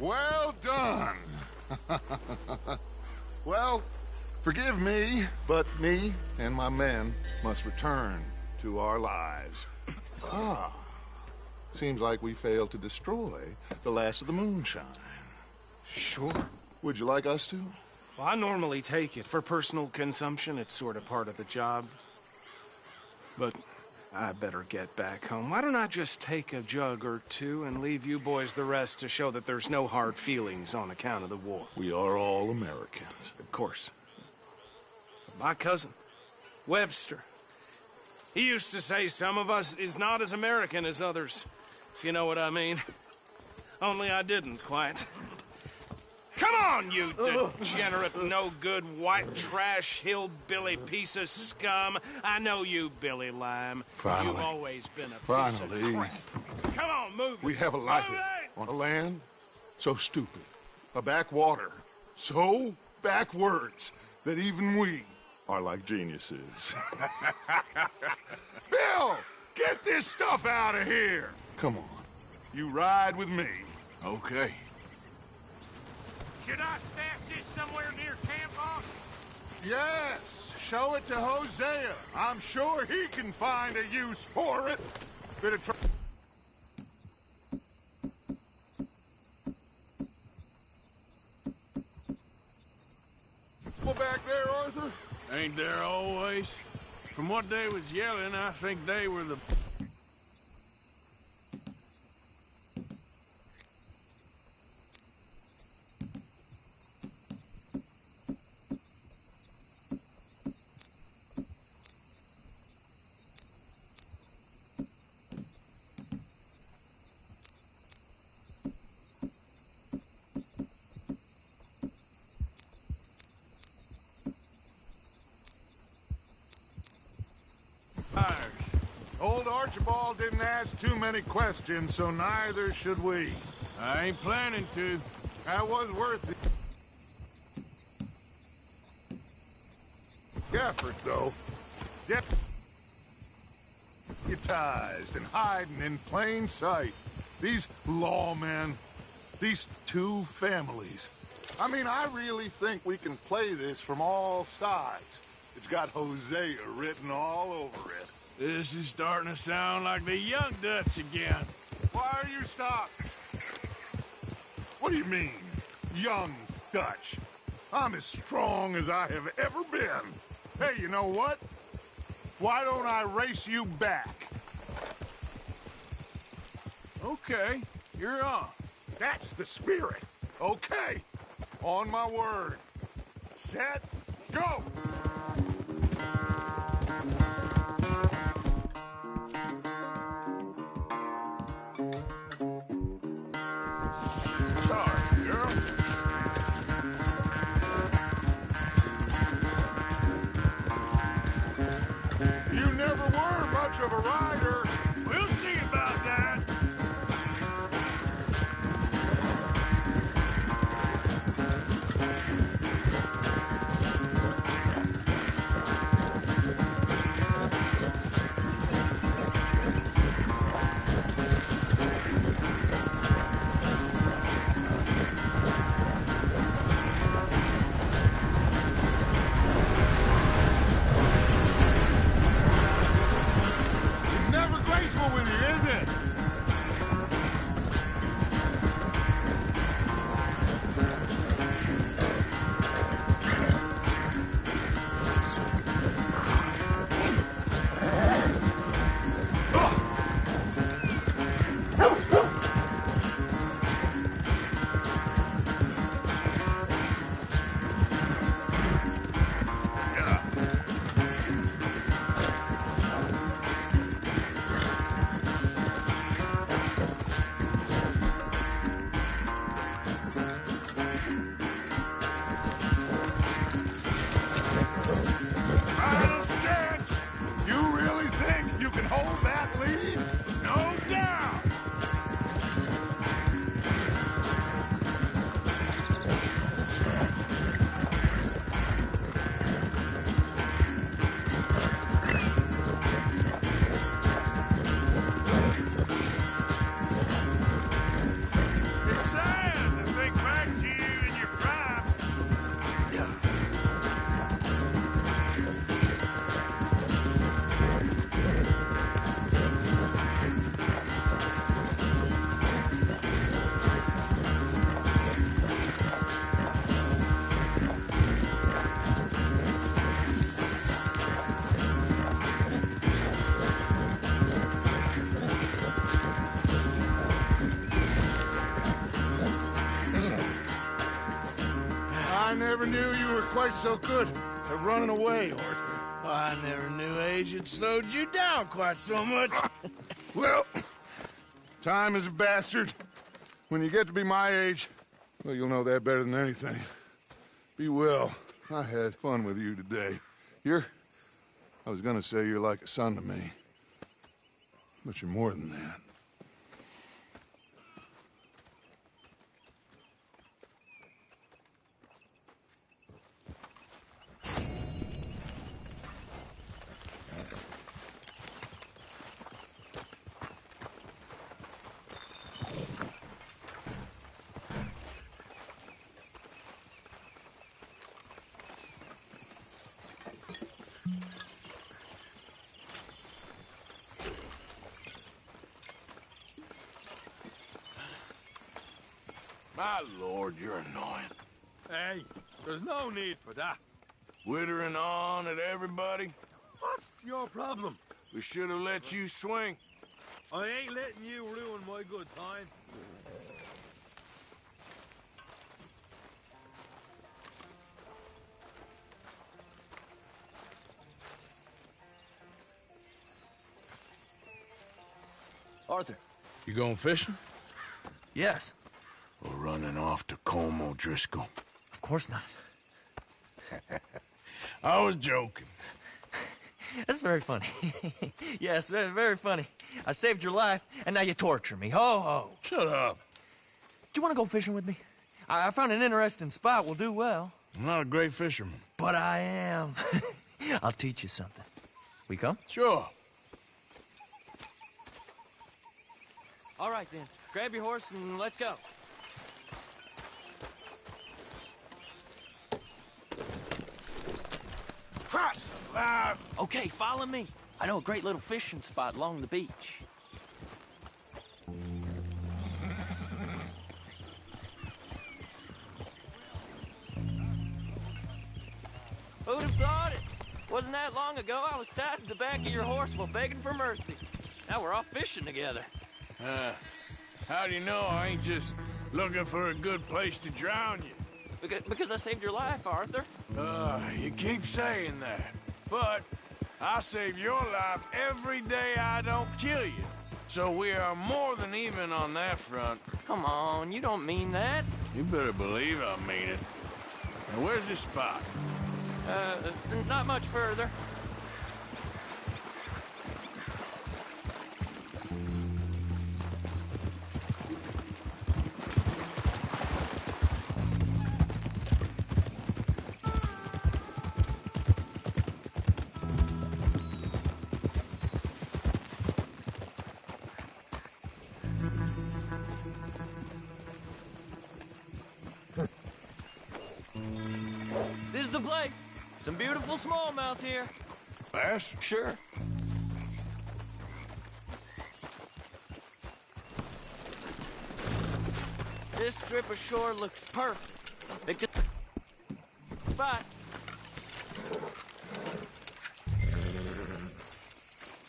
[SPEAKER 16] Well done. Well, forgive me, but me and my men must return to our lives. Ah, seems like we failed to destroy the last of the moonshine.
[SPEAKER 15] Sure.
[SPEAKER 16] Would you like us to?
[SPEAKER 15] Well, I normally take it. For personal consumption, it's sort of part of the job. But I better get back home. Why don't I just take a jug or two and leave you boys the rest to show that there's no hard feelings on account of the war?
[SPEAKER 16] We are all Americans.
[SPEAKER 15] Of course. My cousin, Webster, he used to say some of us is not as American as others, if you know what I mean. Only I didn't quite. Come on, you degenerate, no-good, white trash, hillbilly piece of scum. I know you, Billy Lime.
[SPEAKER 16] Finally.
[SPEAKER 15] You've always been a
[SPEAKER 16] Finally.
[SPEAKER 15] piece of crap. Come on, move it.
[SPEAKER 16] We have a life on a land so stupid, a backwater so backwards that even we are like geniuses. Bill, get this stuff out of here. Come on, you ride with me.
[SPEAKER 4] Okay.
[SPEAKER 18] Should I stash this somewhere near camp, boss?
[SPEAKER 16] Yes, show it to Hosea. I'm sure he can find a use for it. Bit of trouble. Back there, Arthur?
[SPEAKER 4] Ain't there always? From what they was yelling, I think they were the...
[SPEAKER 16] Old Archibald didn't ask too many questions, so neither should we.
[SPEAKER 4] I ain't planning to.
[SPEAKER 16] That was worth it. Effort, though. Deputized and hiding in plain sight. These lawmen, these two families. I mean, I really think we can play this from all sides. It's got Hosea written all over it.
[SPEAKER 4] This is starting to sound like the Young Dutch again.
[SPEAKER 16] Why are you stopped? What do you mean, Young Dutch? I'm as strong as I have ever been. Hey, you know what? Why don't I race you back?
[SPEAKER 4] Okay, you're on.
[SPEAKER 16] That's the spirit. Okay, on my word. Set, go! Of a rider.
[SPEAKER 4] We'll see about that.
[SPEAKER 16] Never never knew you were quite so good at running away, Arthur.
[SPEAKER 19] I never knew age had slowed you down quite so much.
[SPEAKER 16] Well, time is a bastard. When you get to be my age, well, you'll know that better than anything. Be well. I had fun with you today. I was gonna say you're like a son to me. But you're more than that.
[SPEAKER 4] My lord, you're annoying.
[SPEAKER 6] Hey, there's no need for that.
[SPEAKER 4] Wittering on at everybody?
[SPEAKER 6] What's your problem?
[SPEAKER 4] We should have let you swing.
[SPEAKER 6] I ain't letting you ruin my good time.
[SPEAKER 8] Arthur.
[SPEAKER 4] You going fishing?
[SPEAKER 8] Yes.
[SPEAKER 4] Or running off to Colm O'Driscoll?
[SPEAKER 8] Of course not.
[SPEAKER 4] I was joking.
[SPEAKER 8] That's very funny. Yes, very, very funny. I saved your life, and now you torture me. Ho, ho.
[SPEAKER 4] Shut up.
[SPEAKER 8] Do you want to go fishing with me? I found an interesting spot. We'll do well.
[SPEAKER 4] I'm not a great fisherman.
[SPEAKER 8] But I am. I'll teach you something. We come?
[SPEAKER 4] Sure.
[SPEAKER 8] All right, then. Grab your horse and let's go.
[SPEAKER 4] Christ alive!
[SPEAKER 18] Okay, follow me. I know a great little fishing spot along the beach.
[SPEAKER 11] Who'd have thought it? Wasn't that long ago I was tied to the back of your horse while begging for mercy. Now we're off fishing together.
[SPEAKER 4] How do you know I ain't just looking for a good place to drown you?
[SPEAKER 11] Because I saved your life, Arthur.
[SPEAKER 4] You keep saying that. But I save your life every day I don't kill you. So we are more than even on that front.
[SPEAKER 11] Come on, you don't mean that.
[SPEAKER 4] You better believe I mean it. Now, where's this spot?
[SPEAKER 11] Not much further. This is the place. Some beautiful smallmouth here.
[SPEAKER 4] Bass?
[SPEAKER 11] Sure. This strip of shore looks perfect. Because... But...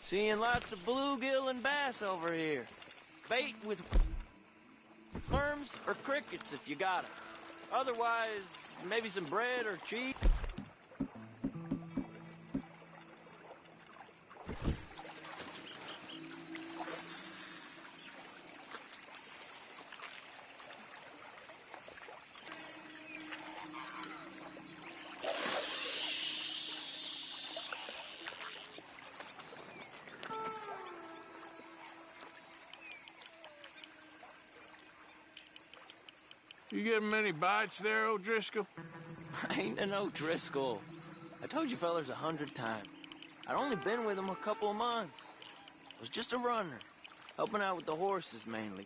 [SPEAKER 11] Seeing lots of bluegill and bass over here. Bait with worms or crickets if you got it. Otherwise, maybe some bread or cheese.
[SPEAKER 4] You getting many bites there, O'Driscoll?
[SPEAKER 11] I ain't an O'Driscoll. I told you fellers 100 times. I'd only been with him a couple of months. I was just a runner, helping out with the horses mainly.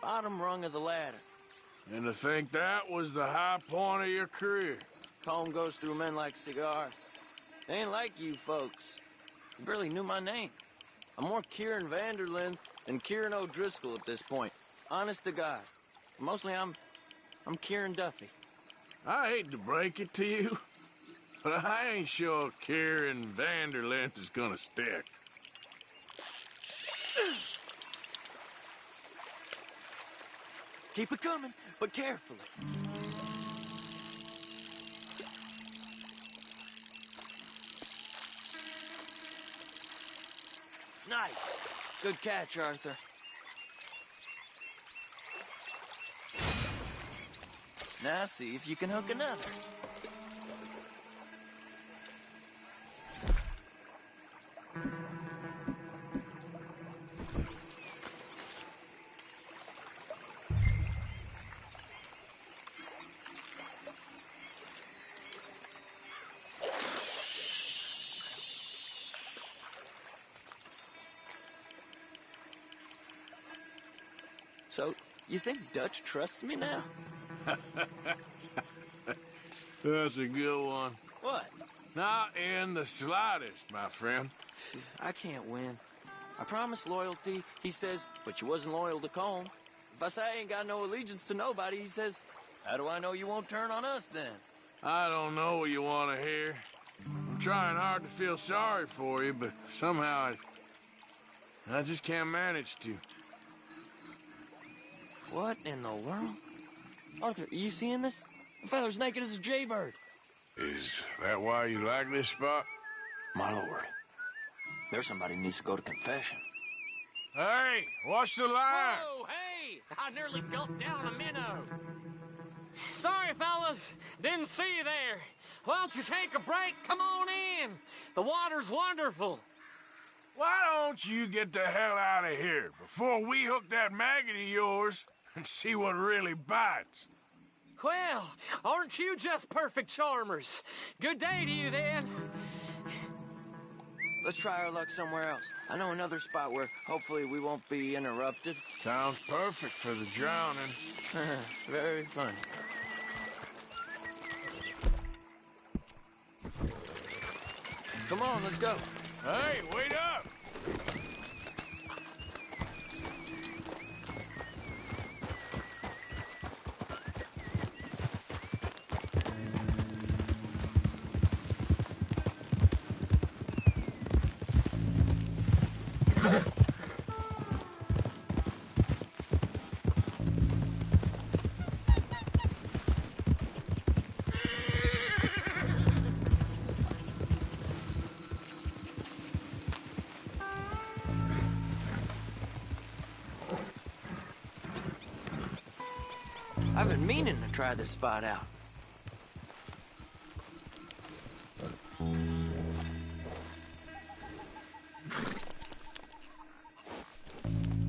[SPEAKER 11] Bottom rung of the ladder.
[SPEAKER 4] And to think that was the high point of your career.
[SPEAKER 11] Colm goes through men like cigars. They ain't like you folks. You barely knew my name. I'm more Kieran Vanderlyn than Kieran O'Driscoll at this point. Honest to God. Mostly I'm Kieran Duffy.
[SPEAKER 4] I hate to break it to you, but I ain't sure Kieran Vanderlyn is gonna stick.
[SPEAKER 11] Keep it coming, but carefully.
[SPEAKER 18] right. Good catch, Arthur. Now see if you can hook another. So, you think Dutch trusts me now?
[SPEAKER 4] That's a good one.
[SPEAKER 18] What?
[SPEAKER 4] Not in the slightest, my friend.
[SPEAKER 18] I can't win. I promised loyalty, he says, but you wasn't loyal to Colm. If I say I ain't got no allegiance to nobody, he says, how do I know you won't turn on us then?
[SPEAKER 4] I don't know what you want to hear. I'm trying hard to feel sorry for you, but somehow I just can't manage to.
[SPEAKER 18] What in the world? Arthur, are you seeing this? The feather's naked as a jaybird.
[SPEAKER 4] Is that why you like this spot?
[SPEAKER 18] My lord, there's somebody who needs to go to confession.
[SPEAKER 4] Hey, watch the line!
[SPEAKER 20] Whoa, hey! I nearly gulped down a minnow. Sorry, fellas. Didn't see you there. Why don't you take a break? Come on in. The water's wonderful.
[SPEAKER 4] Why don't you get the hell out of here before we hook that maggot of yours and see what really bites?
[SPEAKER 20] Well, aren't you just perfect charmers? Good day to you, then.
[SPEAKER 18] Let's try our luck somewhere else. I know another spot where hopefully we won't be interrupted.
[SPEAKER 4] Sounds perfect for the drowning.
[SPEAKER 18] Very funny. Come on, let's go.
[SPEAKER 4] Hey, wait up!
[SPEAKER 18] I've been meaning to try this spot out.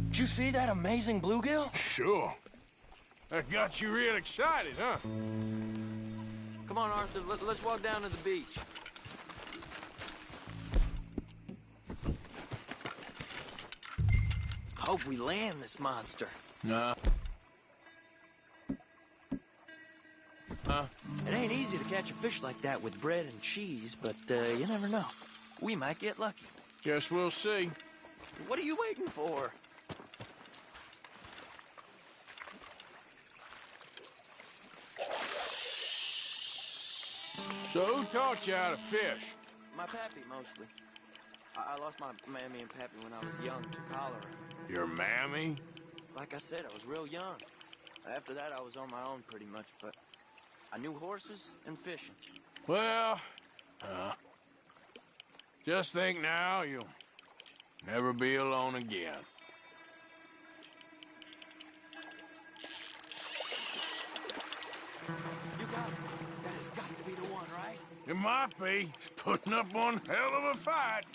[SPEAKER 18] Did you see that amazing bluegill?
[SPEAKER 4] Sure. That got you real excited, huh?
[SPEAKER 18] Come on, Arthur, let's walk down to the beach. Hope we land this monster.
[SPEAKER 4] Nah.
[SPEAKER 18] It ain't easy to catch a fish like that with bread and cheese, but you never know. We might get lucky.
[SPEAKER 4] Guess we'll see.
[SPEAKER 18] What are you waiting for?
[SPEAKER 4] So who taught you how to fish?
[SPEAKER 18] My pappy, mostly. I lost my mammy and pappy when I was young to cholera.
[SPEAKER 4] Your mammy?
[SPEAKER 18] Like I said, I was real young. After that, I was on my own pretty much, but I knew horses and fishing.
[SPEAKER 4] Well, just think now you'll never be alone again.
[SPEAKER 18] You got it. That has got to be the one, right?
[SPEAKER 4] It might be. It's putting up one hell of a fight.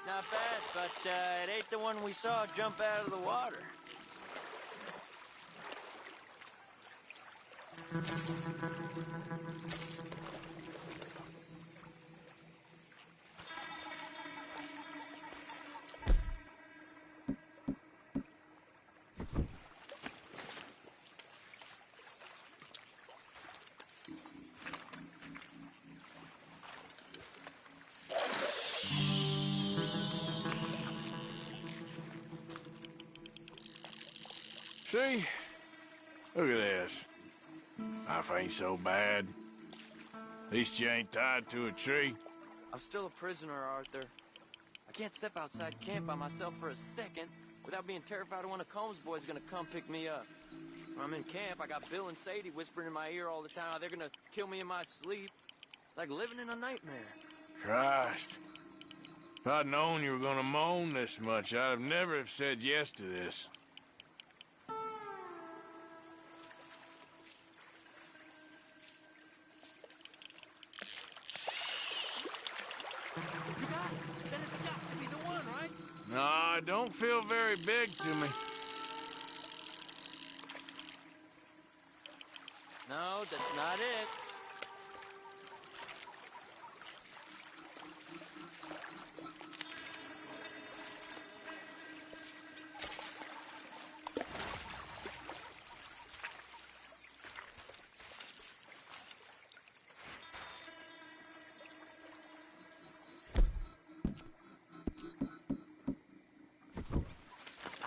[SPEAKER 18] Not bad, but it ain't the one we saw jump out of the water.
[SPEAKER 4] See? Look at this. Life ain't so bad. At least you ain't tied to a tree.
[SPEAKER 18] I'm still a prisoner, Arthur. I can't step outside camp by myself for a second without being terrified one of Combs' boys is gonna come pick me up. When I'm in camp, I got Bill and Sadie whispering in my ear all the time how they're gonna kill me in my sleep. Like living in a nightmare.
[SPEAKER 4] Christ. If I'd known you were gonna moan this much, I'd have never have said yes to this. No, I don't feel very big to me.
[SPEAKER 18] No, that's not it.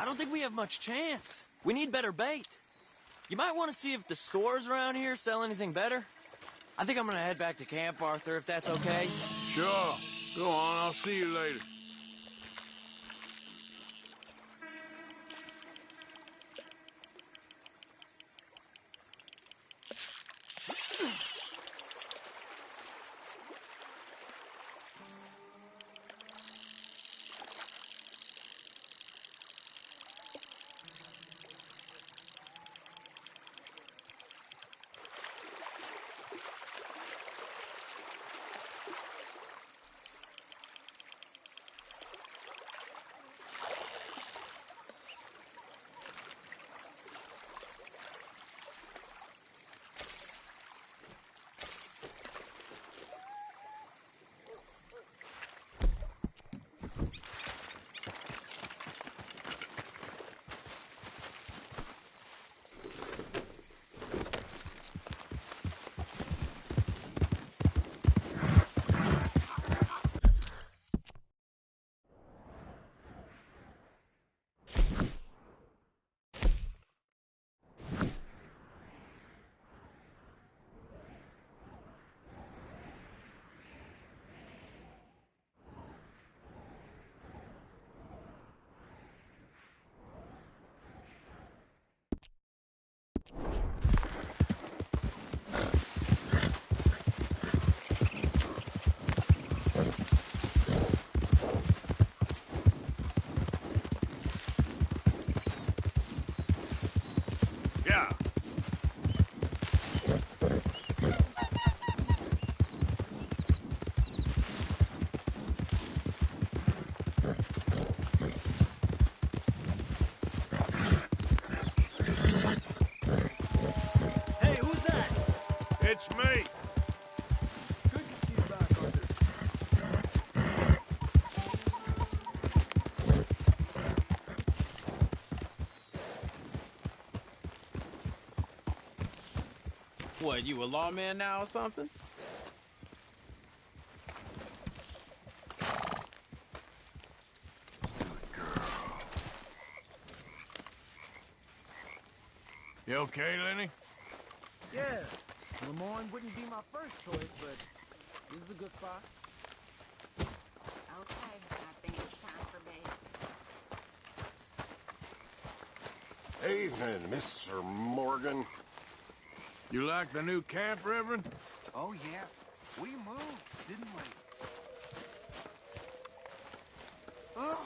[SPEAKER 18] I don't think we have much chance. We need better bait. You might want to see if the stores around here sell anything better. I think I'm gonna head back to camp, Arthur, if that's okay.
[SPEAKER 4] Sure. Go on, I'll see you later. Yeah.
[SPEAKER 18] Hey, who's that?
[SPEAKER 4] It's me.
[SPEAKER 18] Good to see you back, Arthur.
[SPEAKER 15] What, you a lawman now or something?
[SPEAKER 4] You okay, Lenny?
[SPEAKER 7] Yeah, Lemoyne wouldn't be my first choice, but this is a good spot.
[SPEAKER 2] Okay, I think it's time for bed.
[SPEAKER 16] Evening, Mr. Morgan.
[SPEAKER 4] You like the new camp, Reverend?
[SPEAKER 7] Oh, yeah. We moved, didn't we?
[SPEAKER 2] Oh,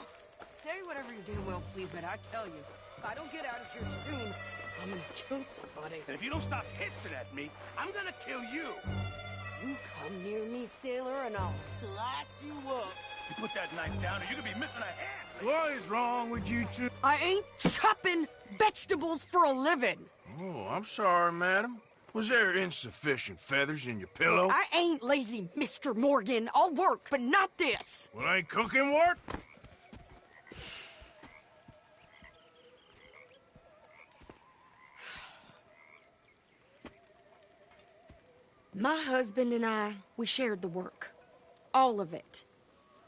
[SPEAKER 2] say whatever you damn well please, but I tell you, if I don't get out of here soon, I'm gonna kill somebody.
[SPEAKER 7] And if you don't stop hissing at me, I'm gonna kill you.
[SPEAKER 2] You come near me, sailor, and I'll slice you up.
[SPEAKER 7] You put that knife down or you're gonna be missing a hand.
[SPEAKER 4] What is wrong with you two?
[SPEAKER 2] I ain't chopping vegetables for a living.
[SPEAKER 4] Oh, I'm sorry, madam. Was there insufficient feathers in your pillow?
[SPEAKER 2] I ain't lazy, Mr. Morgan. I'll work, but not this.
[SPEAKER 4] Well, ain't cooking work?
[SPEAKER 2] My husband and I, we shared the work. All of it.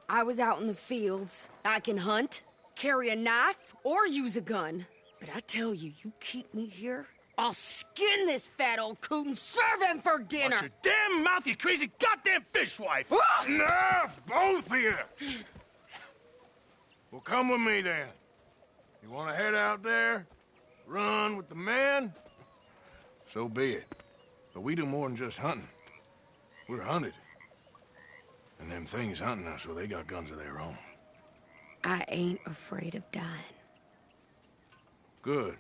[SPEAKER 2] I was out in the fields. I can hunt, carry a knife, or use a gun. But I tell you, you keep me here, I'll skin this fat old coot and serve him for dinner!
[SPEAKER 19] Watch your damn mouth, you crazy goddamn fishwife!
[SPEAKER 4] Enough, both of you! Well, come with me, then. You want to head out there? Run with the men? So be it. But we do more than just hunting. We're hunted. And them things hunting us, well, they got guns of their own.
[SPEAKER 2] I ain't afraid of dying.
[SPEAKER 4] Good.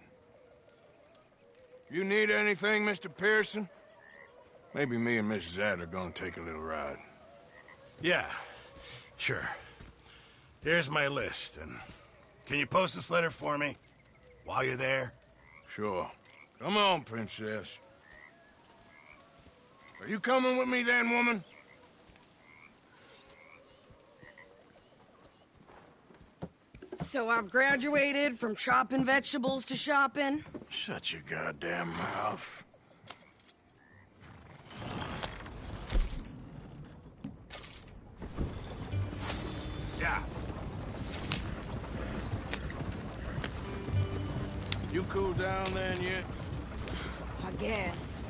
[SPEAKER 4] You need anything, Mr. Pearson? Maybe me and Mrs. Adler gonna take a little ride.
[SPEAKER 19] Yeah, sure. Here's my list, and can you post this letter for me while you're there?
[SPEAKER 4] Sure. Come on, Princess. Are you coming with me then, woman?
[SPEAKER 2] So I've graduated from chopping vegetables to shopping?
[SPEAKER 4] Shut your goddamn mouth. Yeah. You cool down then yet?
[SPEAKER 2] I guess.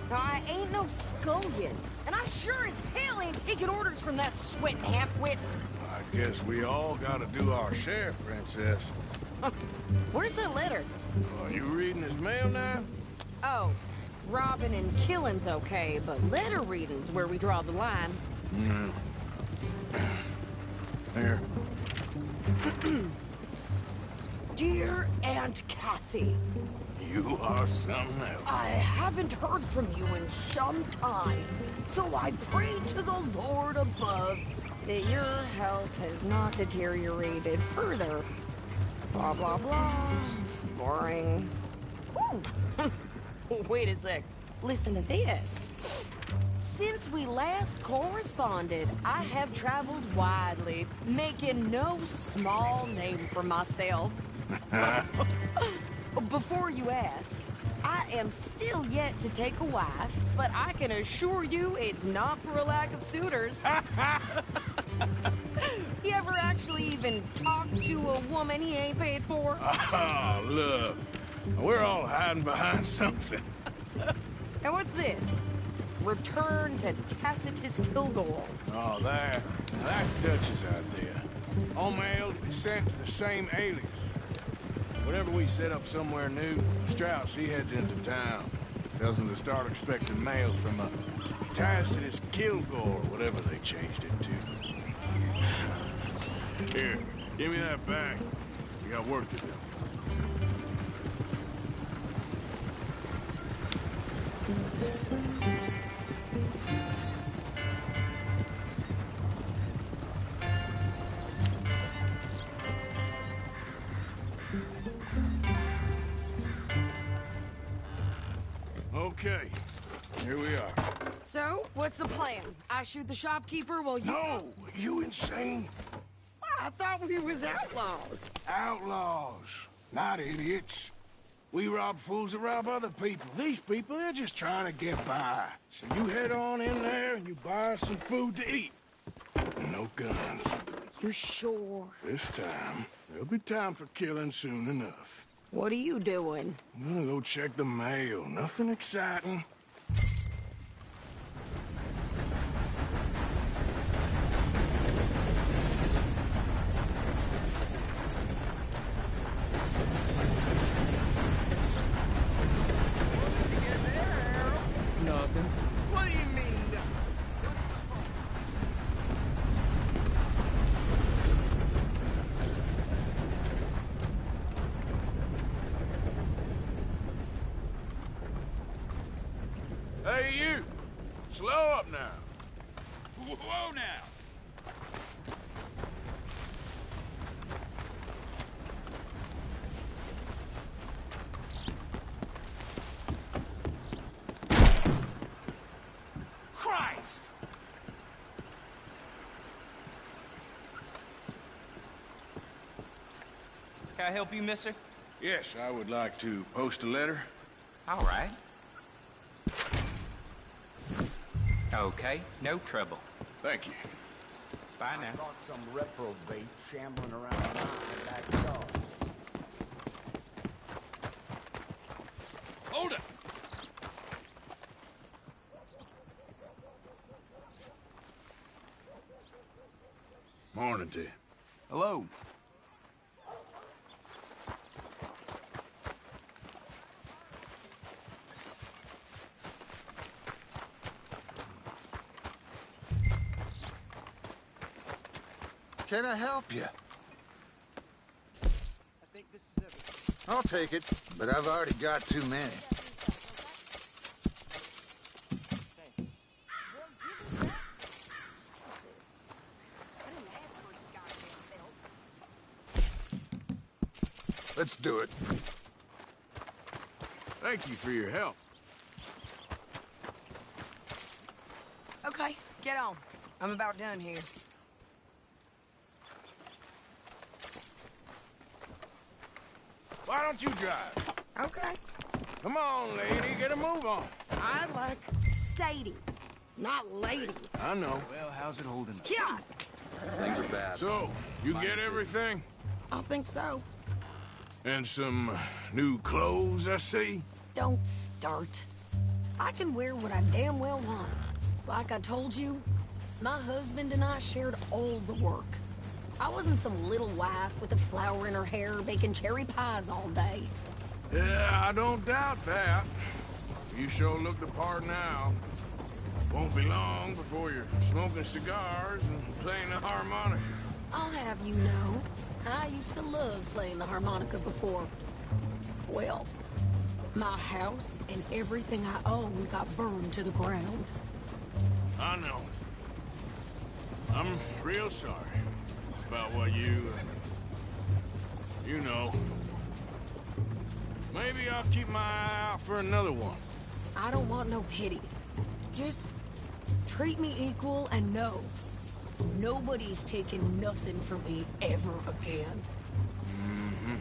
[SPEAKER 2] Now, I ain't no scullion, and I sure as hell ain't taking orders from that sweat half-wit.
[SPEAKER 4] I guess we all gotta do our share, Princess.
[SPEAKER 2] Where's that letter?
[SPEAKER 4] Are you reading his mail now?
[SPEAKER 2] Oh, robbing and killing's okay, but letter reading's where we draw the line.
[SPEAKER 4] Here.
[SPEAKER 2] Dear Aunt Kathy.
[SPEAKER 4] You are something else.
[SPEAKER 2] I haven't heard from you in some time, so I pray to the Lord above that your health has not deteriorated further. Blah, blah, blah. It's boring. Ooh. Wait a sec. Listen to this. Since we last corresponded, I have traveled widely, making no small name for myself. Before you ask, I am still yet to take a wife, but I can assure you it's not for a lack of suitors. You ever actually even talked to a woman he ain't paid for?
[SPEAKER 4] Oh, look. We're all hiding behind something.
[SPEAKER 2] And what's this? Return to Tacitus Kilgore.
[SPEAKER 4] Oh, there. Now, that's Dutch's idea. All mail to be sent to the same alias. Whenever we set up somewhere new, Strauss, he heads into town. Tells them to start expecting mail from a Tacitus Kilgore, whatever they changed it to. Here, give me that back. We got work to do. Okay, here we are.
[SPEAKER 2] So, what's the plan? I shoot the shopkeeper while you...
[SPEAKER 4] No! You insane?
[SPEAKER 2] I thought we was outlaws.
[SPEAKER 4] Outlaws, not idiots. We rob fools that rob other people. These people, they're just trying to get by. So you head on in there and you buy us some food to eat. And no guns.
[SPEAKER 2] You sure?
[SPEAKER 4] This time, there'll be time for killing soon enough.
[SPEAKER 2] What are you doing?
[SPEAKER 4] I'm gonna go check the mail. Nothing exciting.
[SPEAKER 19] Nothing.
[SPEAKER 7] What do you mean?
[SPEAKER 4] Hey, you! Slow up now.
[SPEAKER 3] Whoa now!
[SPEAKER 7] Christ!
[SPEAKER 3] Can I help you, mister?
[SPEAKER 4] Yes, I would like to post a letter.
[SPEAKER 3] All right. Okay, no trouble.
[SPEAKER 4] Thank you.
[SPEAKER 3] Bye now.
[SPEAKER 12] I caught some reprobate shambling around my backyard.
[SPEAKER 4] morning to you.
[SPEAKER 9] Hello.
[SPEAKER 16] Can I help you?
[SPEAKER 18] I think this is everything.
[SPEAKER 16] I'll take it, but I've already got too many. Let's do it.
[SPEAKER 4] Thank you for your help.
[SPEAKER 2] Okay, get on. I'm about done here.
[SPEAKER 4] Why don't you drive?
[SPEAKER 2] Okay.
[SPEAKER 4] Come on, lady, get a move on.
[SPEAKER 2] I like Sadie, not lady.
[SPEAKER 4] I know.
[SPEAKER 9] Well, how's it holding up?
[SPEAKER 2] Yeah,
[SPEAKER 9] Things are bad.
[SPEAKER 4] So, you get everything?
[SPEAKER 2] I think so.
[SPEAKER 4] And some new clothes, I see?
[SPEAKER 2] Don't start. I can wear what I damn well want. Like I told you, my husband and I shared all the work. I wasn't some little wife with a flower in her hair baking cherry pies all day.
[SPEAKER 4] Yeah, I don't doubt that. You sure look the part now. Won't be long before you're smoking cigars and playing the harmonica.
[SPEAKER 2] I'll have you know, I used to love playing the harmonica before. Well, my house and everything I own got burned to the ground.
[SPEAKER 4] I know. I'm real sorry about what you know. Maybe I'll keep my eye out for another one.
[SPEAKER 2] I don't want no pity. Just treat me equal and know nobody's taking nothing from me ever again.
[SPEAKER 4] Mm-hmm.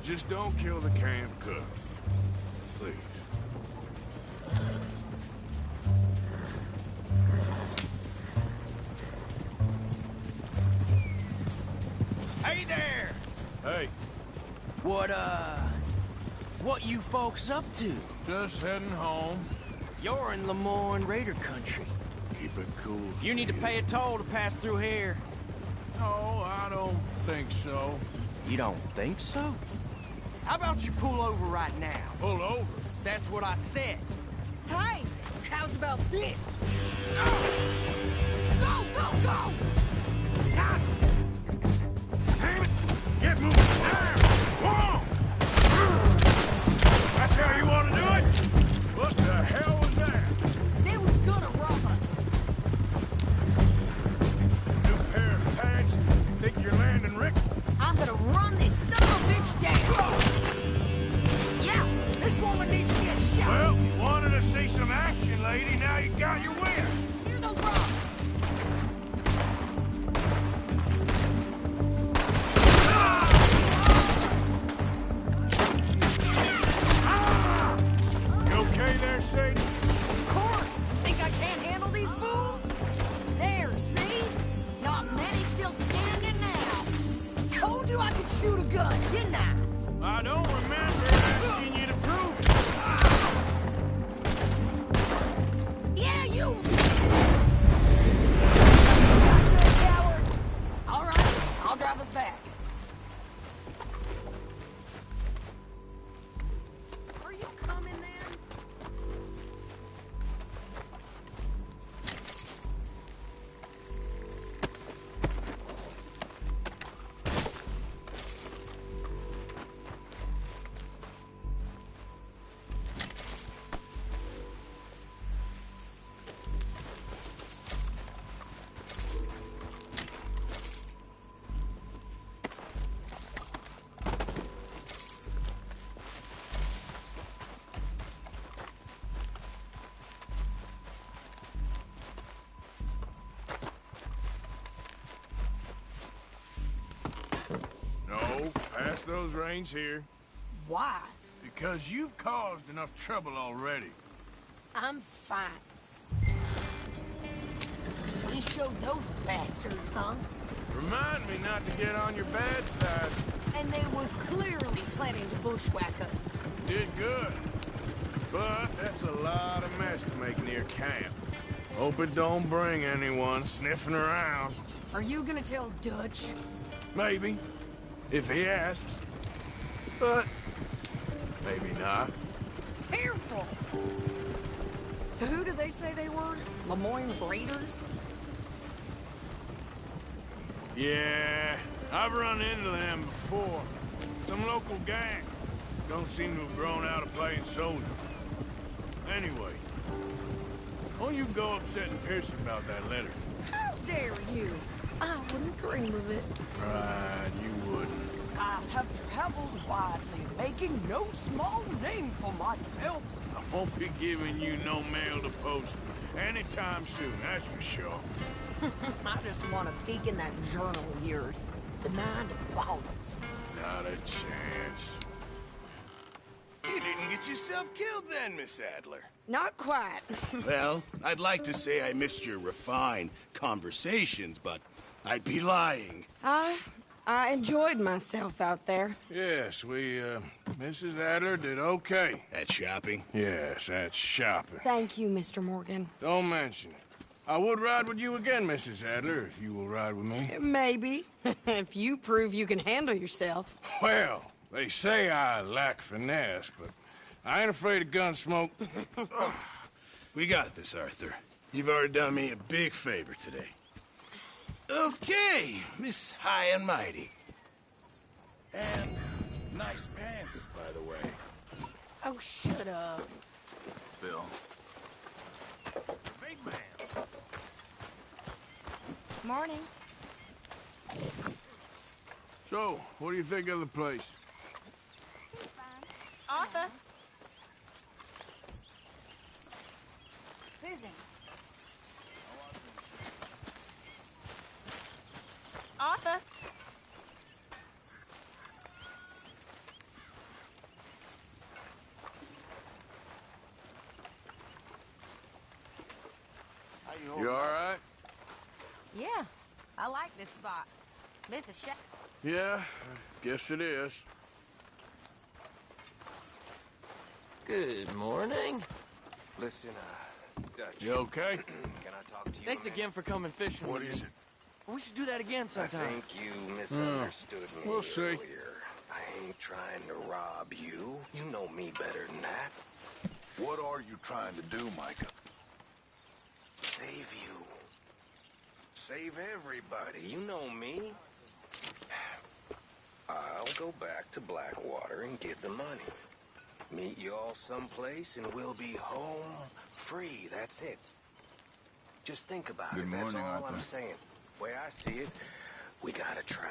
[SPEAKER 4] Just don't kill the camp cook. Please.
[SPEAKER 15] Hey there!
[SPEAKER 4] Hey.
[SPEAKER 15] What you folks up to?
[SPEAKER 4] Just heading home.
[SPEAKER 15] You're in Lemoyne Raider country.
[SPEAKER 4] Keep it cool.
[SPEAKER 15] You need to pay a toll to pass through here.
[SPEAKER 4] No, I don't think so.
[SPEAKER 15] You don't think so? How about you pull over right now?
[SPEAKER 4] Pull over?
[SPEAKER 15] That's what I said.
[SPEAKER 2] Hey, how's about this? Go, go, go!
[SPEAKER 4] God! Damn it! Get moving now! Whoa! That's how you want to do it? What the hell was that?
[SPEAKER 2] They was gonna rob us.
[SPEAKER 4] New pair of pants? Think you're landing, Rick?
[SPEAKER 2] I'm gonna run this son of a bitch down. Yeah, this woman needs to get shot.
[SPEAKER 4] Well, you wanted to see some action, lady. Now you got your wish.
[SPEAKER 2] Hear those rocks?
[SPEAKER 4] You okay there, Sadie?
[SPEAKER 2] Of course. Think I can't handle these fools? There, see? Not many still standing now. Told you I could shoot a gun, didn't I?
[SPEAKER 4] I don't remember asking you to prove it.
[SPEAKER 2] Yeah, you! Coward! All right, I'll drive us back. Are you coming then?
[SPEAKER 4] No, pass those reins here.
[SPEAKER 2] Why?
[SPEAKER 4] Because you've caused enough trouble already.
[SPEAKER 2] I'm fine. You showed those bastards, huh?
[SPEAKER 4] Remind me not to get on your bad side.
[SPEAKER 2] And they was clearly planning to bushwhack us.
[SPEAKER 4] Did good. But that's a lot of mess to make near camp. Hope it don't bring anyone sniffing around.
[SPEAKER 2] Are you gonna tell Dutch?
[SPEAKER 4] Maybe, if he asks. But maybe not.
[SPEAKER 2] Careful! So who did they say they were? Lemoyne Raiders?
[SPEAKER 4] Yeah, I've run into them before. Some local gang. Don't seem to have grown out of playing soldiers. Anyway, won't you go upsetting Pearson about that letter?
[SPEAKER 2] How dare you? I wouldn't dream of it.
[SPEAKER 4] Right, you wouldn't.
[SPEAKER 2] I have traveled widely, making no small name for myself.
[SPEAKER 4] I won't be giving you no mail to post anytime soon, that's for sure.
[SPEAKER 2] I just want to peek in that journal of yours. The mind of violence.
[SPEAKER 4] Not a chance.
[SPEAKER 19] You didn't get yourself killed then, Miss Adler.
[SPEAKER 2] Not quite.
[SPEAKER 19] Well, I'd like to say I missed your refined conversations, but I'd be lying.
[SPEAKER 2] I enjoyed myself out there.
[SPEAKER 4] Yes, Mrs. Adler did okay.
[SPEAKER 19] At shopping?
[SPEAKER 4] Yes, at shopping.
[SPEAKER 2] Thank you, Mr. Morgan.
[SPEAKER 4] Don't mention it. I would ride with you again, Mrs. Adler, if you will ride with me.
[SPEAKER 2] Maybe. If you prove you can handle yourself.
[SPEAKER 4] Well, they say I lack finesse, but I ain't afraid of gun smoke.
[SPEAKER 19] We got this, Arthur. You've already done me a big favor today. Okay, Miss High and Mighty. And nice pants, by the way.
[SPEAKER 2] Oh, shut up.
[SPEAKER 19] Bill.
[SPEAKER 4] Big man.
[SPEAKER 2] Morning.
[SPEAKER 4] So, what do you think of the place?
[SPEAKER 10] Arthur. Susan. Arthur.
[SPEAKER 4] You all right?
[SPEAKER 21] Yeah, I like this spot. This is
[SPEAKER 4] Yeah, I guess it is.
[SPEAKER 18] Good morning.
[SPEAKER 6] Listen, Dutch.
[SPEAKER 4] You okay?
[SPEAKER 6] Can I talk to you?
[SPEAKER 18] Thanks again for coming fishing
[SPEAKER 16] What
[SPEAKER 18] with
[SPEAKER 16] is
[SPEAKER 18] me.
[SPEAKER 16] it?
[SPEAKER 18] We should do that again
[SPEAKER 6] I
[SPEAKER 18] sometime.
[SPEAKER 6] think you misunderstood me
[SPEAKER 4] We'll see.
[SPEAKER 6] earlier. I ain't trying to rob you. You know me better than that.
[SPEAKER 16] What are you trying to do, Micah?
[SPEAKER 6] Save you. Save everybody. You know me. I'll go back to Blackwater and get the money. Meet y'all someplace and we'll be home free. That's it. Just think about
[SPEAKER 16] Good
[SPEAKER 6] it. That's
[SPEAKER 16] morning,
[SPEAKER 6] all
[SPEAKER 16] Arthur.
[SPEAKER 6] I'm saying. The way I see it, we gotta try.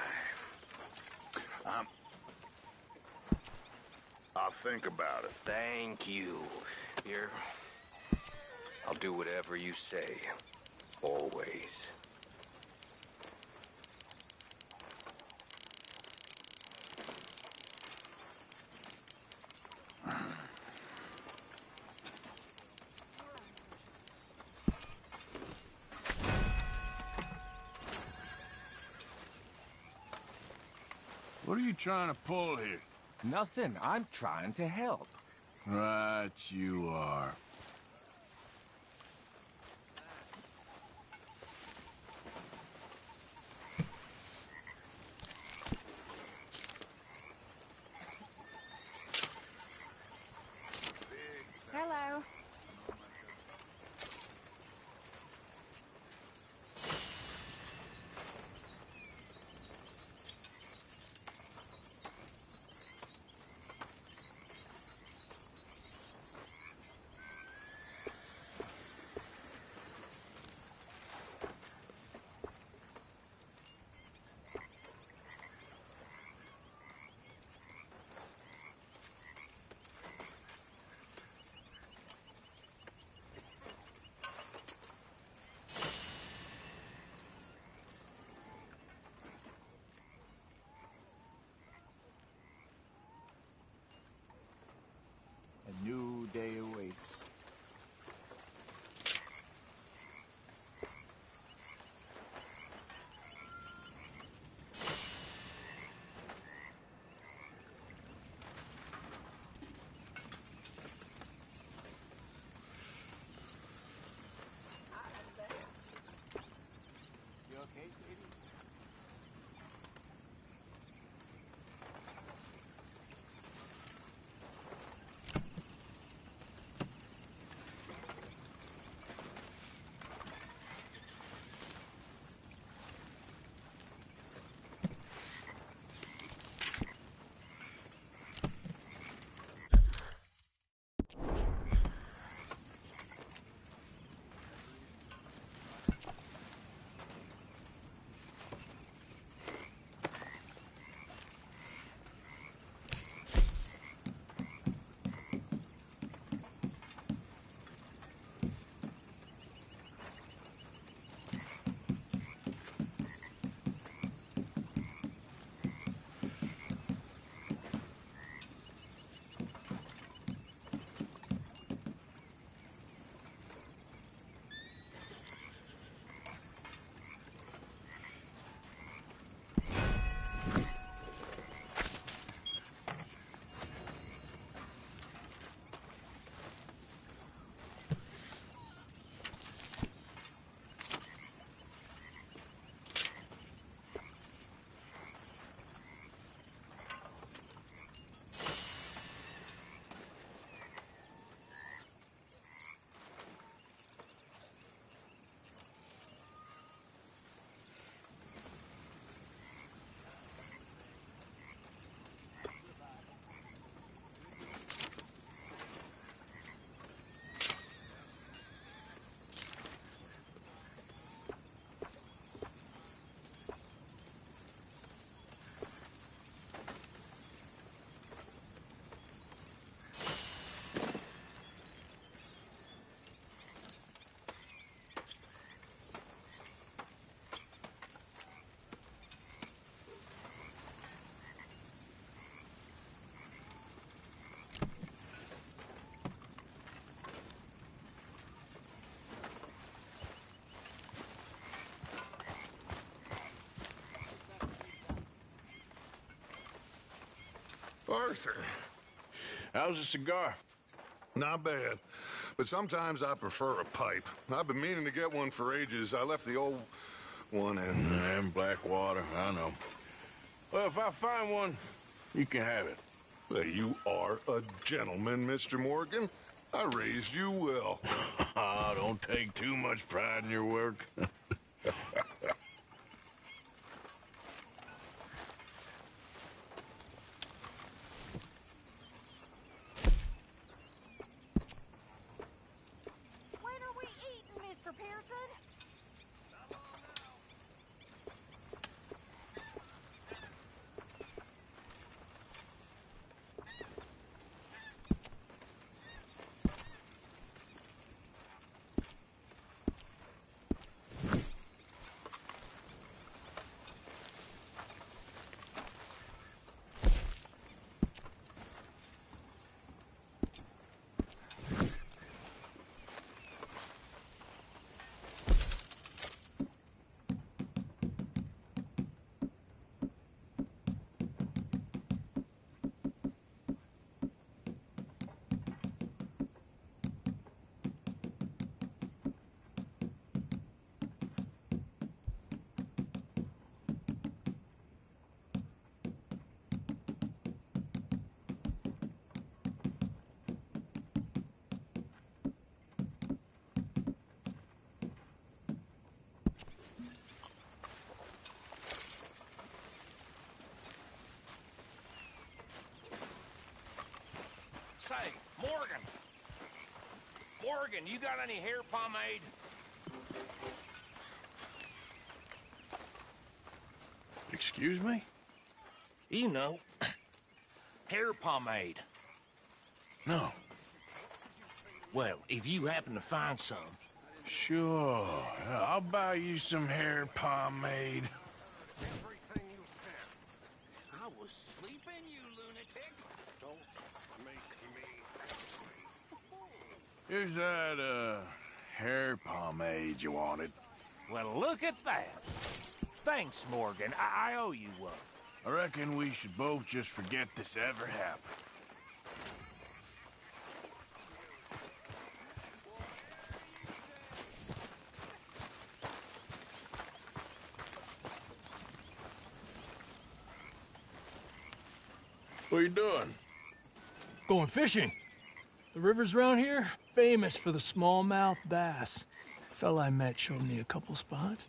[SPEAKER 16] I'll think about it.
[SPEAKER 6] Thank you. Here, I'll do whatever you say. Always.
[SPEAKER 4] What are you trying to pull here?
[SPEAKER 5] Nothing. I'm trying to help.
[SPEAKER 4] Right, you are.
[SPEAKER 10] Hello.
[SPEAKER 16] Arthur.
[SPEAKER 4] How's the cigar?
[SPEAKER 16] Not bad. But sometimes I prefer a pipe. I've been meaning to get one for ages. I left the old one in
[SPEAKER 4] Blackwater, I know. Well, if I find one, you can have it.
[SPEAKER 16] Well, you are a gentleman, Mr. Morgan. I raised you well.
[SPEAKER 4] Don't take too much pride in your work.
[SPEAKER 21] When are we eating, Mr. Pearson?
[SPEAKER 1] Say, Morgan! Morgan, you got any hair pomade?
[SPEAKER 4] Excuse me?
[SPEAKER 1] You know, hair pomade.
[SPEAKER 4] No.
[SPEAKER 1] Well, if you happen to find some.
[SPEAKER 4] Sure. I'll buy you some hair pomade.
[SPEAKER 1] I was sleeping, you lunatic. Don't make me.
[SPEAKER 4] Here's that, hair pomade you wanted.
[SPEAKER 1] Well, look at that. Thanks, Morgan. I owe you one.
[SPEAKER 4] I reckon we should both just forget this ever happened. What are you doing?
[SPEAKER 22] Going fishing. The rivers around here, famous for the smallmouth bass. A fella I met showed me a couple spots.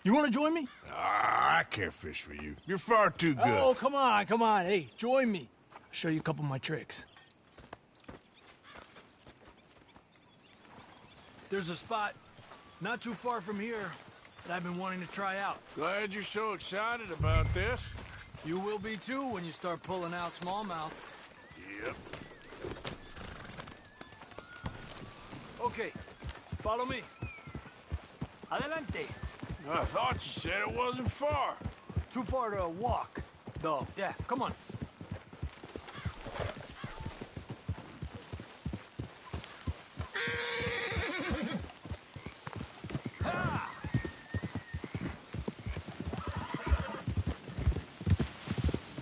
[SPEAKER 22] You want to join me?
[SPEAKER 4] I can't fish with you. You're far too good.
[SPEAKER 22] Oh, come on, come on. Hey, join me. I'll show you a couple of my tricks. There's a spot not too far from here that I've been wanting to try out.
[SPEAKER 4] Glad you're so excited about this.
[SPEAKER 22] You will be too when you start pulling out smallmouth.
[SPEAKER 4] Yep.
[SPEAKER 22] Okay, follow me. Adelante.
[SPEAKER 4] I thought you said it wasn't far.
[SPEAKER 22] Too far to walk, though. Yeah, come on.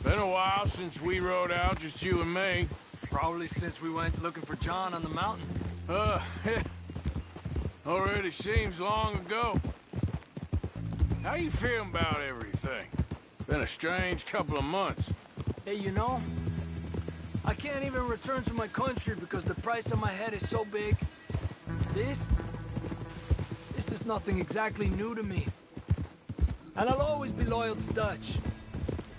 [SPEAKER 4] Been a while since we rode out, just you and me.
[SPEAKER 22] Probably since we went looking for John on the mountain.
[SPEAKER 4] Already seems long ago. How you feeling about everything? Been a strange couple of months.
[SPEAKER 22] Hey, you know, I can't even return to my country because the price on my head is so big. This is nothing exactly new to me. And I'll always be loyal to Dutch.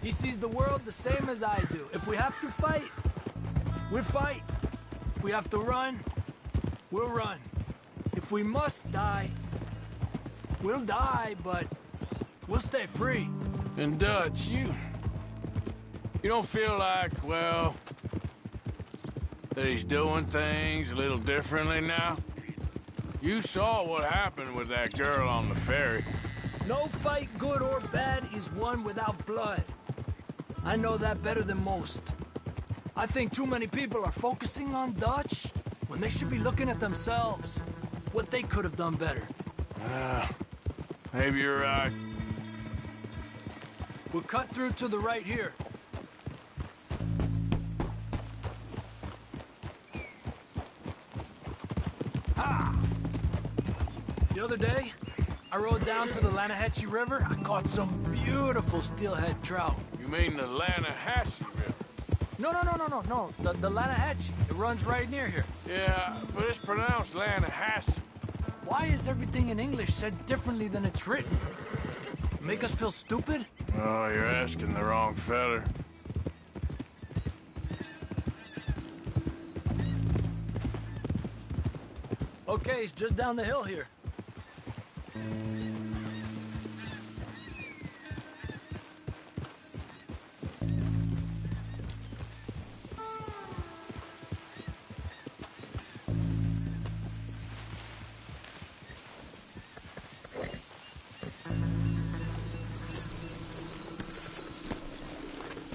[SPEAKER 22] He sees the world the same as I do. If we have to fight, we'll fight. If we have to run, we'll run. If we must die, we'll die, but we'll stay free.
[SPEAKER 4] And Dutch, you don't feel like, well, that he's doing things a little differently now? You saw what happened with that girl on the ferry.
[SPEAKER 22] No fight, good or bad, is won without blood. I know that better than most. I think too many people are focusing on Dutch when they should be looking at themselves. What they could have done better.
[SPEAKER 4] Maybe you're right.
[SPEAKER 22] We'll cut through to the right here. The other day, I rode down to the Lanahatchee River. I caught some beautiful steelhead trout.
[SPEAKER 4] You mean the Lanahatchee River?
[SPEAKER 22] No. The Lanahatchee. It runs right near here.
[SPEAKER 4] Yeah, but it's pronounced Lanahatchee.
[SPEAKER 22] Why is everything in English said differently than it's written? Make us feel stupid?
[SPEAKER 4] Oh, you're asking the wrong feller.
[SPEAKER 22] Okay, it's just down the hill here.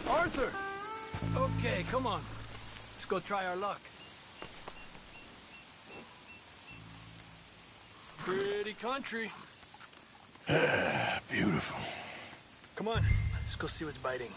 [SPEAKER 22] Arthur! Okay, come on. Let's go try our luck. Pretty country.
[SPEAKER 4] Beautiful.
[SPEAKER 22] Come on, let's go see what's biting.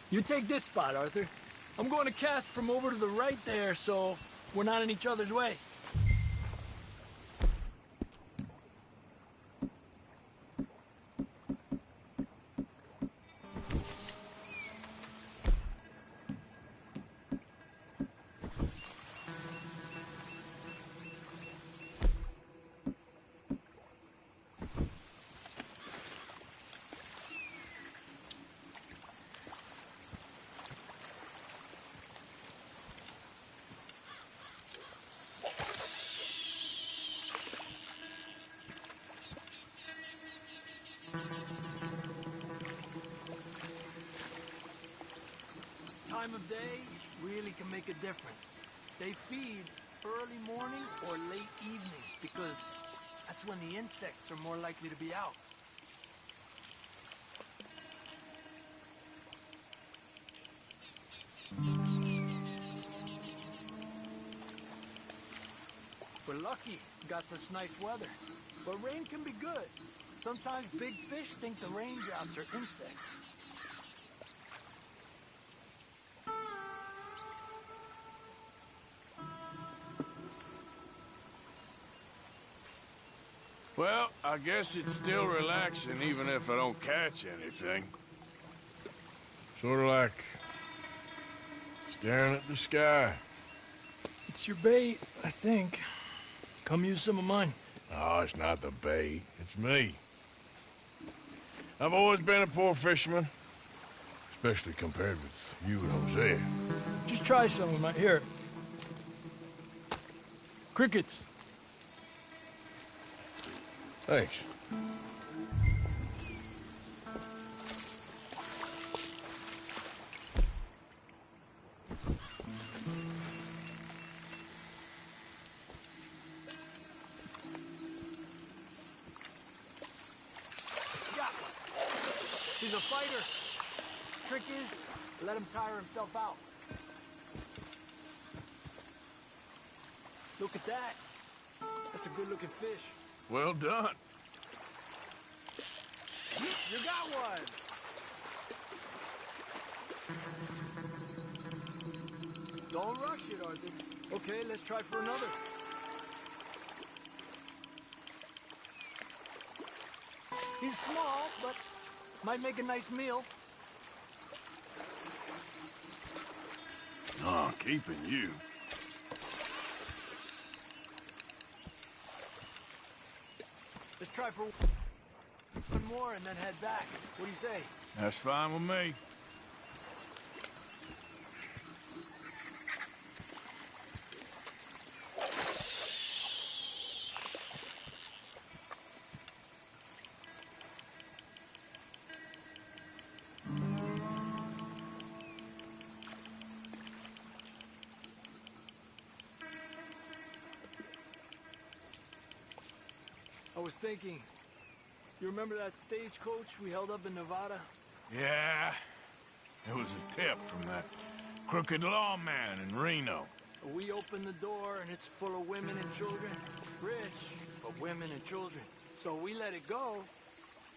[SPEAKER 22] You take this spot, Arthur. I'm going to cast from over to the right there, so we're not in each other's way. Time of day really can make a difference. They feed early morning or late evening because that's when the insects are more likely to be out. We're lucky we got such nice weather, but rain can be good. Sometimes big fish think the raindrops are insects.
[SPEAKER 4] Well, I guess it's still relaxing even if I don't catch anything. Sort of like staring at the sky.
[SPEAKER 22] It's your bait, I think. Come use some of mine.
[SPEAKER 4] Oh, it's not the bait. It's me. I've always been a poor fisherman. Especially compared with you and Hosea.
[SPEAKER 22] Just try some of mine. Here. Crickets.
[SPEAKER 4] Thanks.
[SPEAKER 22] He's a fighter. Trick is, let him tire himself out. Look at that. That's a good-looking fish.
[SPEAKER 4] Well done.
[SPEAKER 22] You got one. Don't rush it, Arthur. Okay, let's try for another. He's small, but might make a nice meal.
[SPEAKER 4] Oh, keeping you.
[SPEAKER 22] Let's try for one more and then head back. What do you say?
[SPEAKER 4] That's fine with me.
[SPEAKER 22] I was thinking, You remember that stagecoach we held up in Nevada?
[SPEAKER 4] Yeah. It was a tip from that crooked lawman in Reno.
[SPEAKER 22] We opened the door and it's full of women and children. Rich, but women and children. So we let it go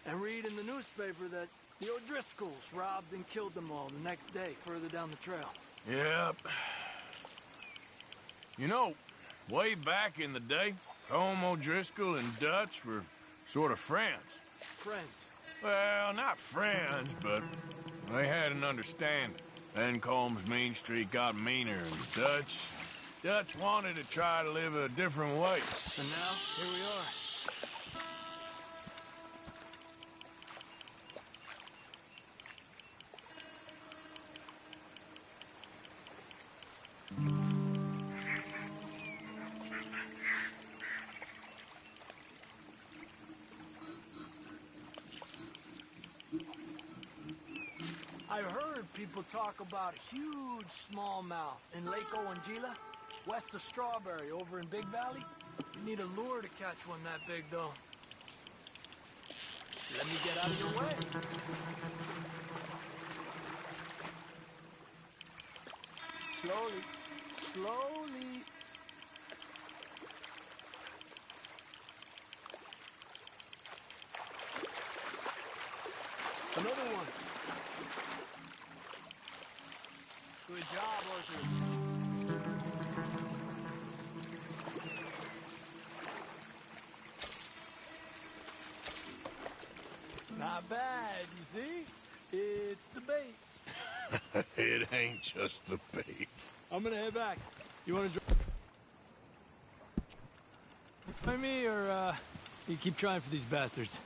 [SPEAKER 22] and read in the newspaper that the O'Driscolls robbed and killed them all the next day further down the trail.
[SPEAKER 4] Yep. You know, way back in the day, Tom O'Driscoll and Dutch were sort of friends.
[SPEAKER 22] Friends?
[SPEAKER 4] Well, not friends, but they had an understanding. Then Combs' Mean Street got meaner, and Dutch wanted to try to live a different way.
[SPEAKER 22] And now, here we are. I've heard people talk about a huge smallmouth in Lake Owanjila, west of Strawberry, over in Big Valley. You need a lure to catch one that big, though. Let me get out of your way. Slowly, slowly. Another one. Good job, Arthur. Not bad, you see? It's the bait.
[SPEAKER 4] It ain't just the bait.
[SPEAKER 22] I'm gonna head back. You wanna join me, or, you keep trying for these bastards?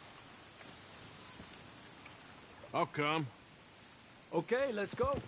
[SPEAKER 4] I'll come.
[SPEAKER 22] Okay, let's go.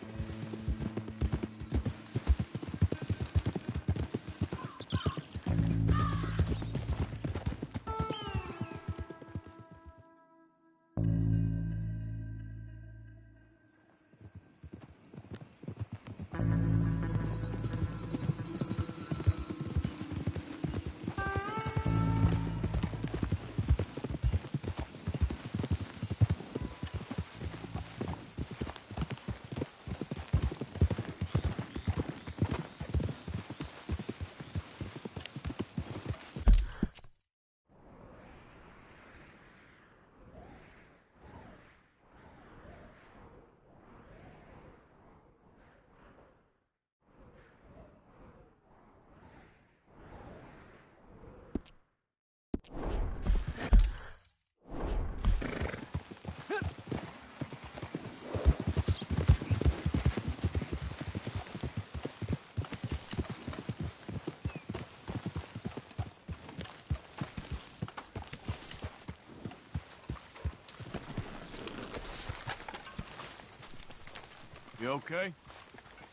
[SPEAKER 4] You okay?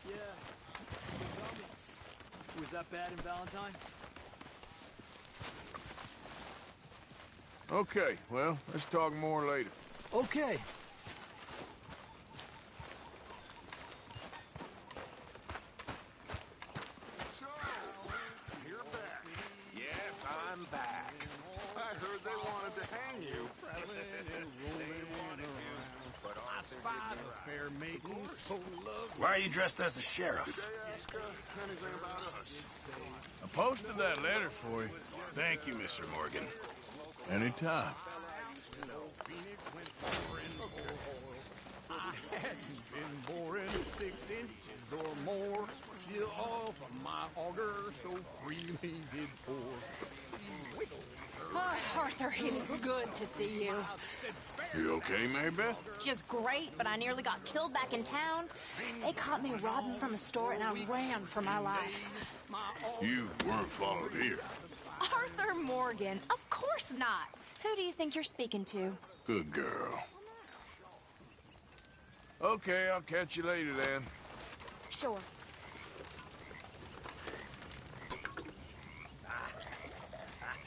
[SPEAKER 22] Yeah. Was that bad in Valentine?
[SPEAKER 4] Okay, well, let's talk more later.
[SPEAKER 22] Okay.
[SPEAKER 16] So, you're back. Yes, I'm back. I heard they wanted to hang you.
[SPEAKER 19] Why are you dressed as the sheriff?
[SPEAKER 16] Anything about us?
[SPEAKER 4] I posted that letter for you.
[SPEAKER 19] Thank you, Mr. Morgan.
[SPEAKER 4] Anytime.
[SPEAKER 13] I hadn't been boring 6 inches or more. You off of my auger so freely did pour.
[SPEAKER 10] Oh, Arthur, it is good to see you.
[SPEAKER 4] You okay, Marybeth?
[SPEAKER 10] Just great, but I nearly got killed back in town. They caught me robbing from a store, and I ran for my life.
[SPEAKER 4] You weren't followed here.
[SPEAKER 10] Arthur Morgan? Of course not. Who do you think you're speaking to?
[SPEAKER 4] Good girl. Okay, I'll catch you later then.
[SPEAKER 10] Sure.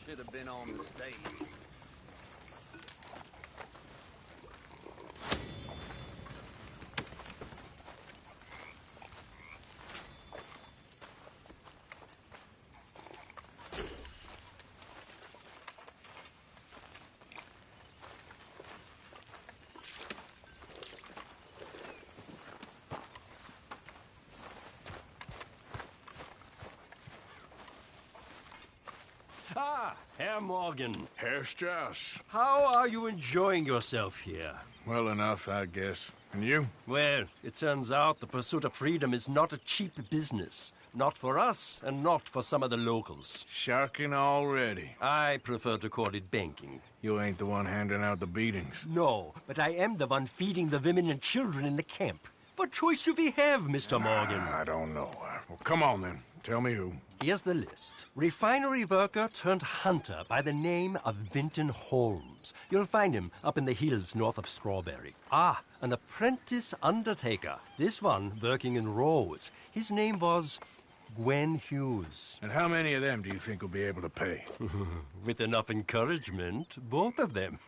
[SPEAKER 12] Should have been on the stage.
[SPEAKER 14] Ah, Herr Morgan.
[SPEAKER 4] Herr Strauss.
[SPEAKER 14] How are you enjoying yourself here?
[SPEAKER 4] Well enough, I guess. And you?
[SPEAKER 14] Well, it turns out the pursuit of freedom is not a cheap business. Not for us, and not for some of the locals.
[SPEAKER 4] Sharking already.
[SPEAKER 14] I prefer to call it banking.
[SPEAKER 4] You ain't the one handing out the beatings.
[SPEAKER 14] No, but I am the one feeding the women and children in the camp. What choice do we have, Mr. Morgan?
[SPEAKER 4] I don't know. Well, come on then. Tell me who.
[SPEAKER 14] Here's the list. Refinery worker turned hunter by the name of Vinton Holmes. You'll find him up in the hills north of Strawberry. Ah, an apprentice undertaker. This one working in Rose. His name was Gwen Hughes.
[SPEAKER 4] And how many of them do you think will be able to pay?
[SPEAKER 14] With enough encouragement, both of them.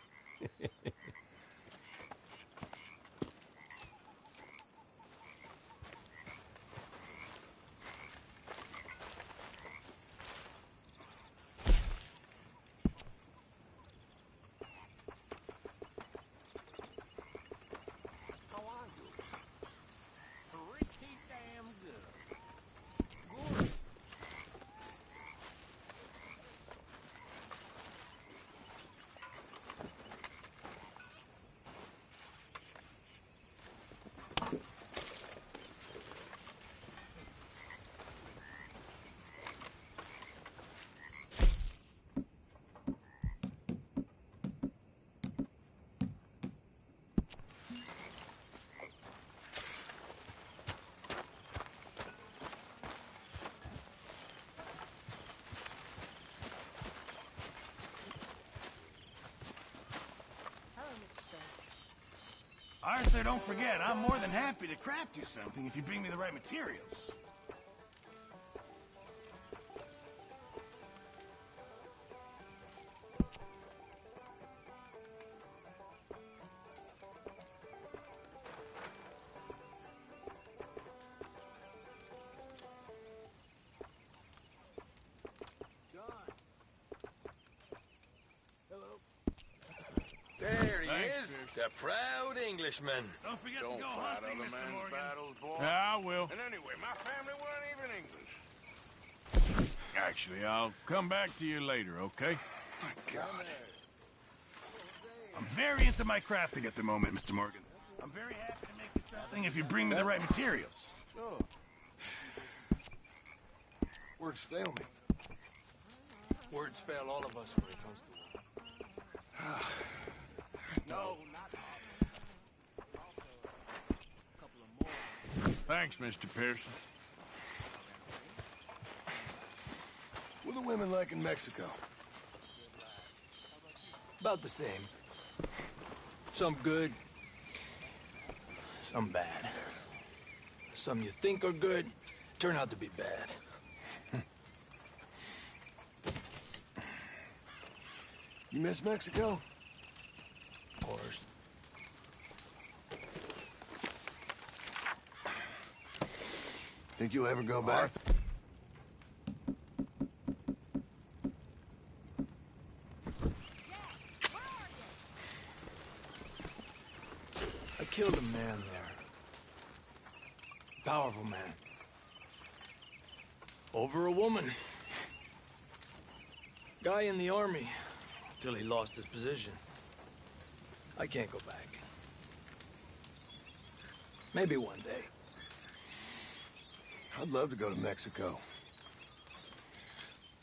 [SPEAKER 19] Arthur, don't forget, I'm more than happy to craft you something if you bring me the right materials.
[SPEAKER 6] There he is, the proud Englishman.
[SPEAKER 19] Don't forget to go
[SPEAKER 4] fight
[SPEAKER 19] hunting,
[SPEAKER 4] other
[SPEAKER 19] Mr.
[SPEAKER 4] men's
[SPEAKER 19] Morgan.
[SPEAKER 4] battles, boy.
[SPEAKER 13] Yeah, I will.
[SPEAKER 4] And anyway, my family weren't even English.
[SPEAKER 13] Actually, I'll come back to you later, okay?
[SPEAKER 4] My God.
[SPEAKER 19] I'm very into my crafting at the moment, Mr. Morgan. I'm very happy to make you something if you bring me the right materials.
[SPEAKER 4] Sure. Words fail me.
[SPEAKER 22] Words fail all of us when it comes to
[SPEAKER 4] No, not
[SPEAKER 13] Thanks, Mr. Pearson.
[SPEAKER 6] What are the women like in Mexico?
[SPEAKER 22] about the same. Some good, some bad. Some you think are good turn out to be bad.
[SPEAKER 6] You miss Mexico?
[SPEAKER 22] Of course.
[SPEAKER 6] Think you'll ever go back?
[SPEAKER 22] I killed a man there. Powerful man. Over a woman. Guy in the army, till he lost his position. I can't go back. Maybe one day.
[SPEAKER 6] I'd love to go to Mexico.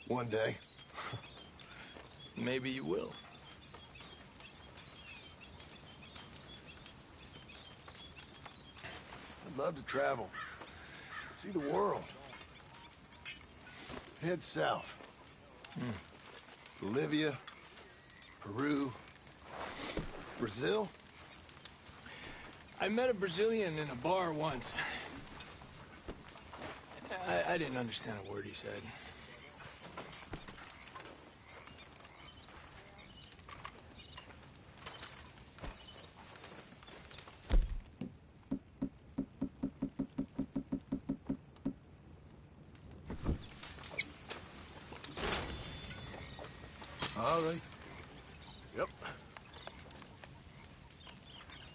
[SPEAKER 6] One day.
[SPEAKER 22] Maybe you will.
[SPEAKER 6] I'd love to travel. See the world. Head south. Bolivia, Peru, Brazil.
[SPEAKER 22] I met a Brazilian in a bar once. I didn't understand a word he said.
[SPEAKER 4] All right. Yep.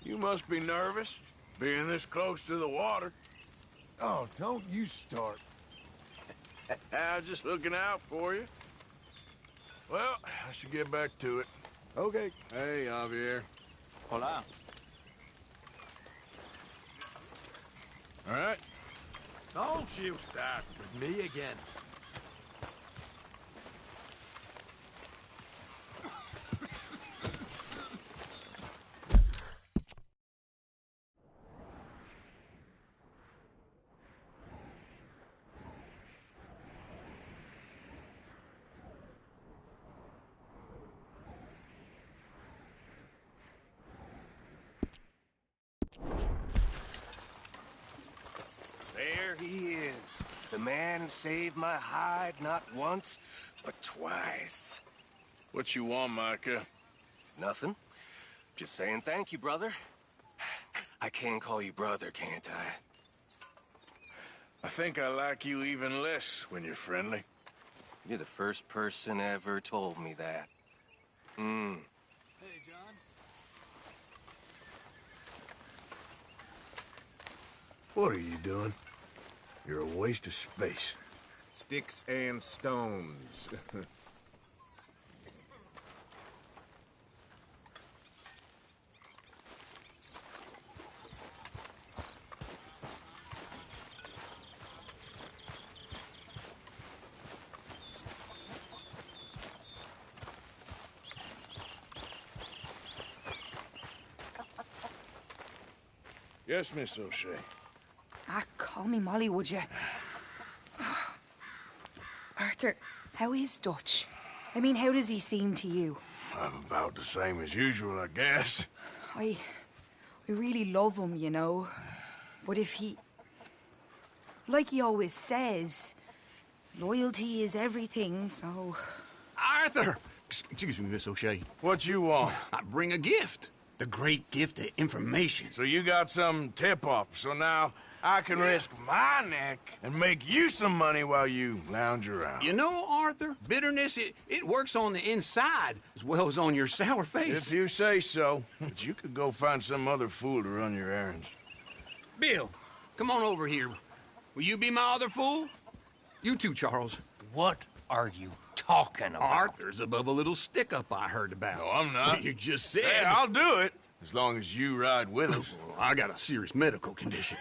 [SPEAKER 4] You must be nervous, being this close to the water.
[SPEAKER 13] Oh, don't you start.
[SPEAKER 4] I'm just looking out for you. Well, I should get back to it.
[SPEAKER 7] Okay.
[SPEAKER 4] Hey, Javier.
[SPEAKER 9] Hola.
[SPEAKER 4] All right.
[SPEAKER 7] Don't you start with me again.
[SPEAKER 1] There he is. The man who saved my hide not once, but twice.
[SPEAKER 4] What you want, Micah?
[SPEAKER 1] Nothing. Just saying thank you, brother. I can call you brother, can't I?
[SPEAKER 4] I think I like you even less when you're friendly.
[SPEAKER 1] You're the first person ever told me that. Hmm.
[SPEAKER 22] Hey, John.
[SPEAKER 4] What are you doing? You're a waste of space.
[SPEAKER 8] Sticks and stones.
[SPEAKER 4] Yes, Miss O'Shea.
[SPEAKER 2] Ah, call me Molly, would you? Arthur, how is Dutch? I mean, how does he seem to you?
[SPEAKER 4] I'm about the same as usual, I guess.
[SPEAKER 2] I really love him, you know. But if he... Like he always says, loyalty is everything, so...
[SPEAKER 13] Arthur! Excuse me, Miss O'Shea.
[SPEAKER 4] What you want?
[SPEAKER 13] I bring a gift. The great gift of information.
[SPEAKER 4] So you got some tip-off, so now I can risk my neck and make you some money while you lounge around.
[SPEAKER 13] You know, Arthur, bitterness, it works on the inside as well as on your sour face.
[SPEAKER 4] If you say so. But you could go find some other fool to run your errands.
[SPEAKER 13] Bill, come on over here. Will you be my other fool? You too, Charles.
[SPEAKER 1] What are you talking about?
[SPEAKER 13] Arthur's above a little stick-up I heard about.
[SPEAKER 4] No, I'm not.
[SPEAKER 13] You just said...
[SPEAKER 4] Hey, I'll do it, as long as you ride with us.
[SPEAKER 13] I got a serious medical condition.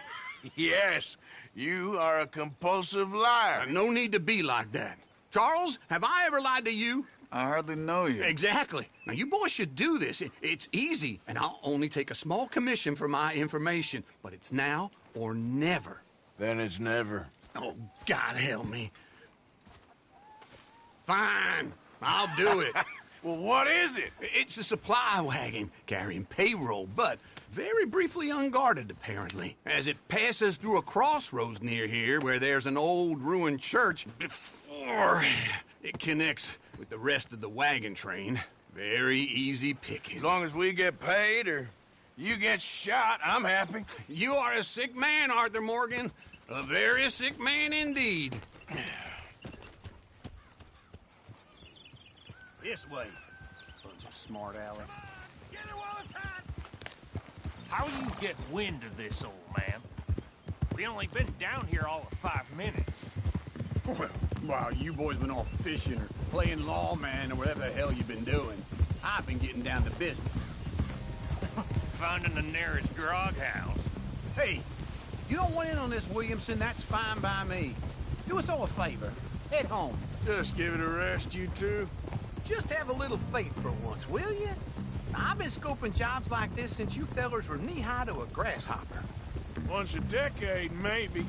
[SPEAKER 4] Yes, you are a compulsive liar.
[SPEAKER 13] No need to be like that. Charles, have I ever lied to you?
[SPEAKER 9] I hardly know you.
[SPEAKER 13] Exactly. Now, you boys should do this. It's easy, and I'll only take a small commission for my information. But it's now or never.
[SPEAKER 4] Then it's never.
[SPEAKER 13] Oh, God help me. Fine, I'll do it.
[SPEAKER 4] Well, what is it?
[SPEAKER 13] It's a supply wagon carrying payroll, but very briefly unguarded, apparently, as it passes through a crossroads near here where there's an old ruined church before it connects with the rest of the wagon train. Very easy pickings.
[SPEAKER 4] As long as we get paid or you get shot, I'm happy.
[SPEAKER 13] You are a sick man, Arthur Morgan. A very sick man indeed.
[SPEAKER 1] This way. Bunch of smart Alex. How you get wind of this, old man? We only been down here all of 5 minutes.
[SPEAKER 17] Well, while you boys been off fishing or playing lawman or whatever the hell you've been doing, I've been getting down to business.
[SPEAKER 1] Finding the nearest grog house.
[SPEAKER 17] Hey, you don't want in on this, Williamson, that's fine by me. Do us all a favor. Head home.
[SPEAKER 4] Just give it a rest, you two.
[SPEAKER 17] Just have a little faith for once, will you? I've been scoping jobs like this since you fellers were knee-high to a grasshopper.
[SPEAKER 4] Once a decade, maybe.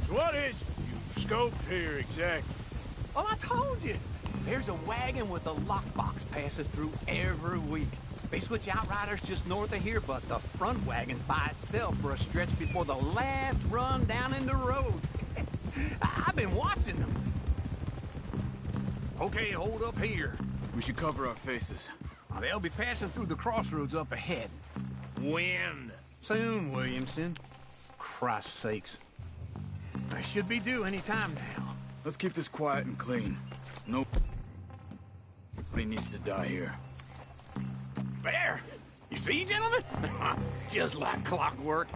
[SPEAKER 4] So what is it you've scoped here exactly?
[SPEAKER 17] Well, I told you. There's a wagon with a lockbox passes through every week. They switch outriders just north of here, but the front wagon's by itself for a stretch before the last run down into roads. I've been watching them. Okay, hold up here.
[SPEAKER 9] We should cover our faces.
[SPEAKER 17] They'll be passing through the crossroads up ahead.
[SPEAKER 1] When?
[SPEAKER 17] Soon, Williamson. Christ's sakes. They should be due any time now.
[SPEAKER 9] Let's keep this quiet and clean. Nobody needs to die here.
[SPEAKER 17] There! You see, gentlemen? Just like clockwork.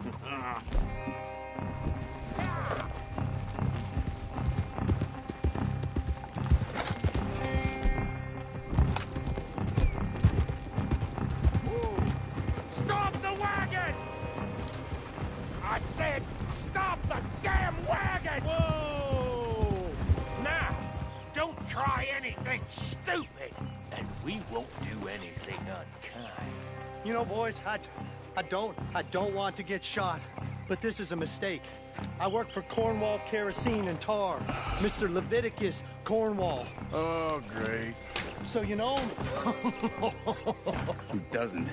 [SPEAKER 12] stupid, and we won't do anything unkind.
[SPEAKER 11] You know, boys, I don't want to get shot, but this is a mistake. I work for Cornwall Kerosene and Tar, Mr. Leviticus Cornwall.
[SPEAKER 19] Oh, great.
[SPEAKER 11] So you know him?
[SPEAKER 12] Who doesn't?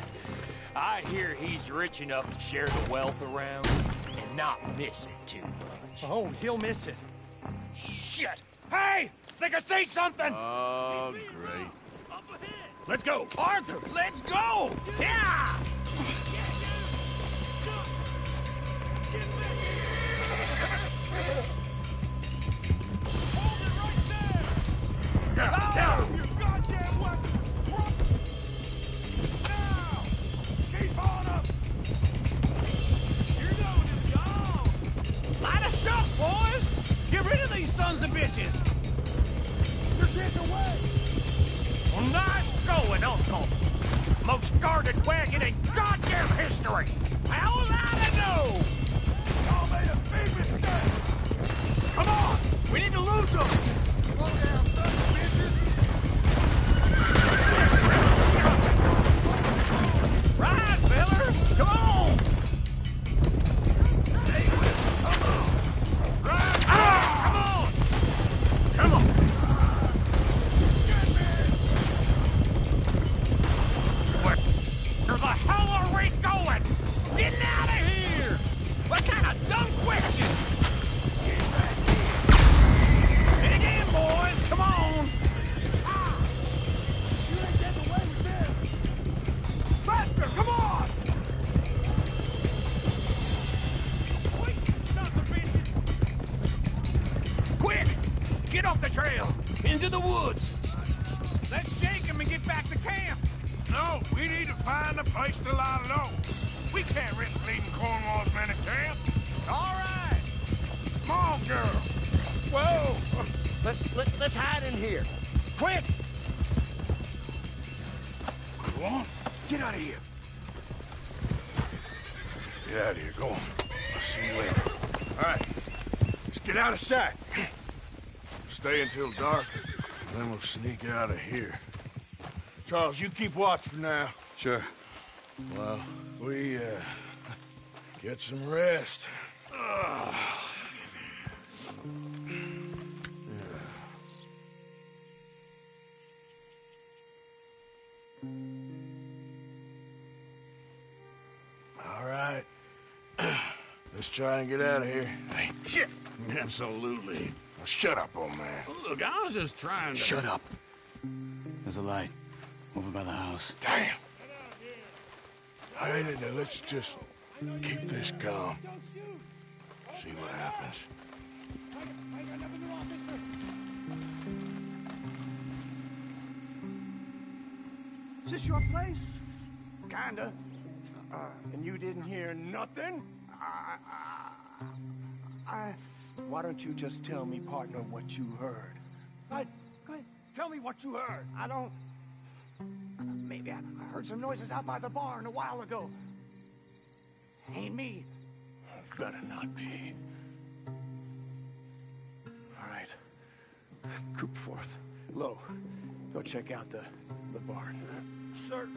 [SPEAKER 12] I hear he's rich enough to share the wealth around and not miss it too much.
[SPEAKER 11] Oh, he'll miss it.
[SPEAKER 12] Shit! Hey! Think I see something!
[SPEAKER 19] Oh, great.
[SPEAKER 12] Let's go! Arthur, let's go! Yeah!
[SPEAKER 19] Down!
[SPEAKER 12] You goddamn weapon! Now! Keep on up! You're going to go!
[SPEAKER 17] Light us up, boys! Get rid of these sons of bitches!
[SPEAKER 12] You're getting away! Well, nice going, Uncle! Most guarded wagon in goddamn history! How did I know? Y'all made a big mistake! Come on! We need to lose them! Slow down, son of bitches! Right, fellers! Come on! Hey, come on! Right! Ah! Come on! Come on! Where the hell are we going? Getting out of here! What kind of dumb question? Get back here! Dig in, boys! Come on! Ah! You ain't getting away with this! Faster! Come on! Quick, sons of bitches! Quick! Get off the trail! Into the woods! Let's shake him and get back to camp!
[SPEAKER 19] No, we need to find a place to lie low. We can't risk leaving Cornwall's men at camp.
[SPEAKER 12] All right!
[SPEAKER 19] Come on, girl.
[SPEAKER 12] Whoa! Let's hide in here. Quick!
[SPEAKER 19] Go on.
[SPEAKER 12] Get out of here.
[SPEAKER 19] Get out of here. Go on. I'll see you later. All right. Let's get out of sight. Stay until dark, and then we'll sneak out of here. Charles, you keep watch for now.
[SPEAKER 9] Sure.
[SPEAKER 19] Well, we, get some rest. All right. Let's try and get out of here. Hey, shit! Absolutely. Now, shut up, old man.
[SPEAKER 13] Look, I was just trying to...
[SPEAKER 19] Shut up.
[SPEAKER 9] There's a light over by the house.
[SPEAKER 19] Damn. All right, now let's just keep this calm. See what happens.
[SPEAKER 20] Is this your place? Kinda. And you didn't hear nothing? Why don't you just tell me, partner, what you heard? Go ahead. Tell me what you heard. I don't... Maybe I heard some noises out by the barn a while ago. Ain't me.
[SPEAKER 19] Better not be. All right. Coop forth. Low. Go check out the barn.
[SPEAKER 20] Sir.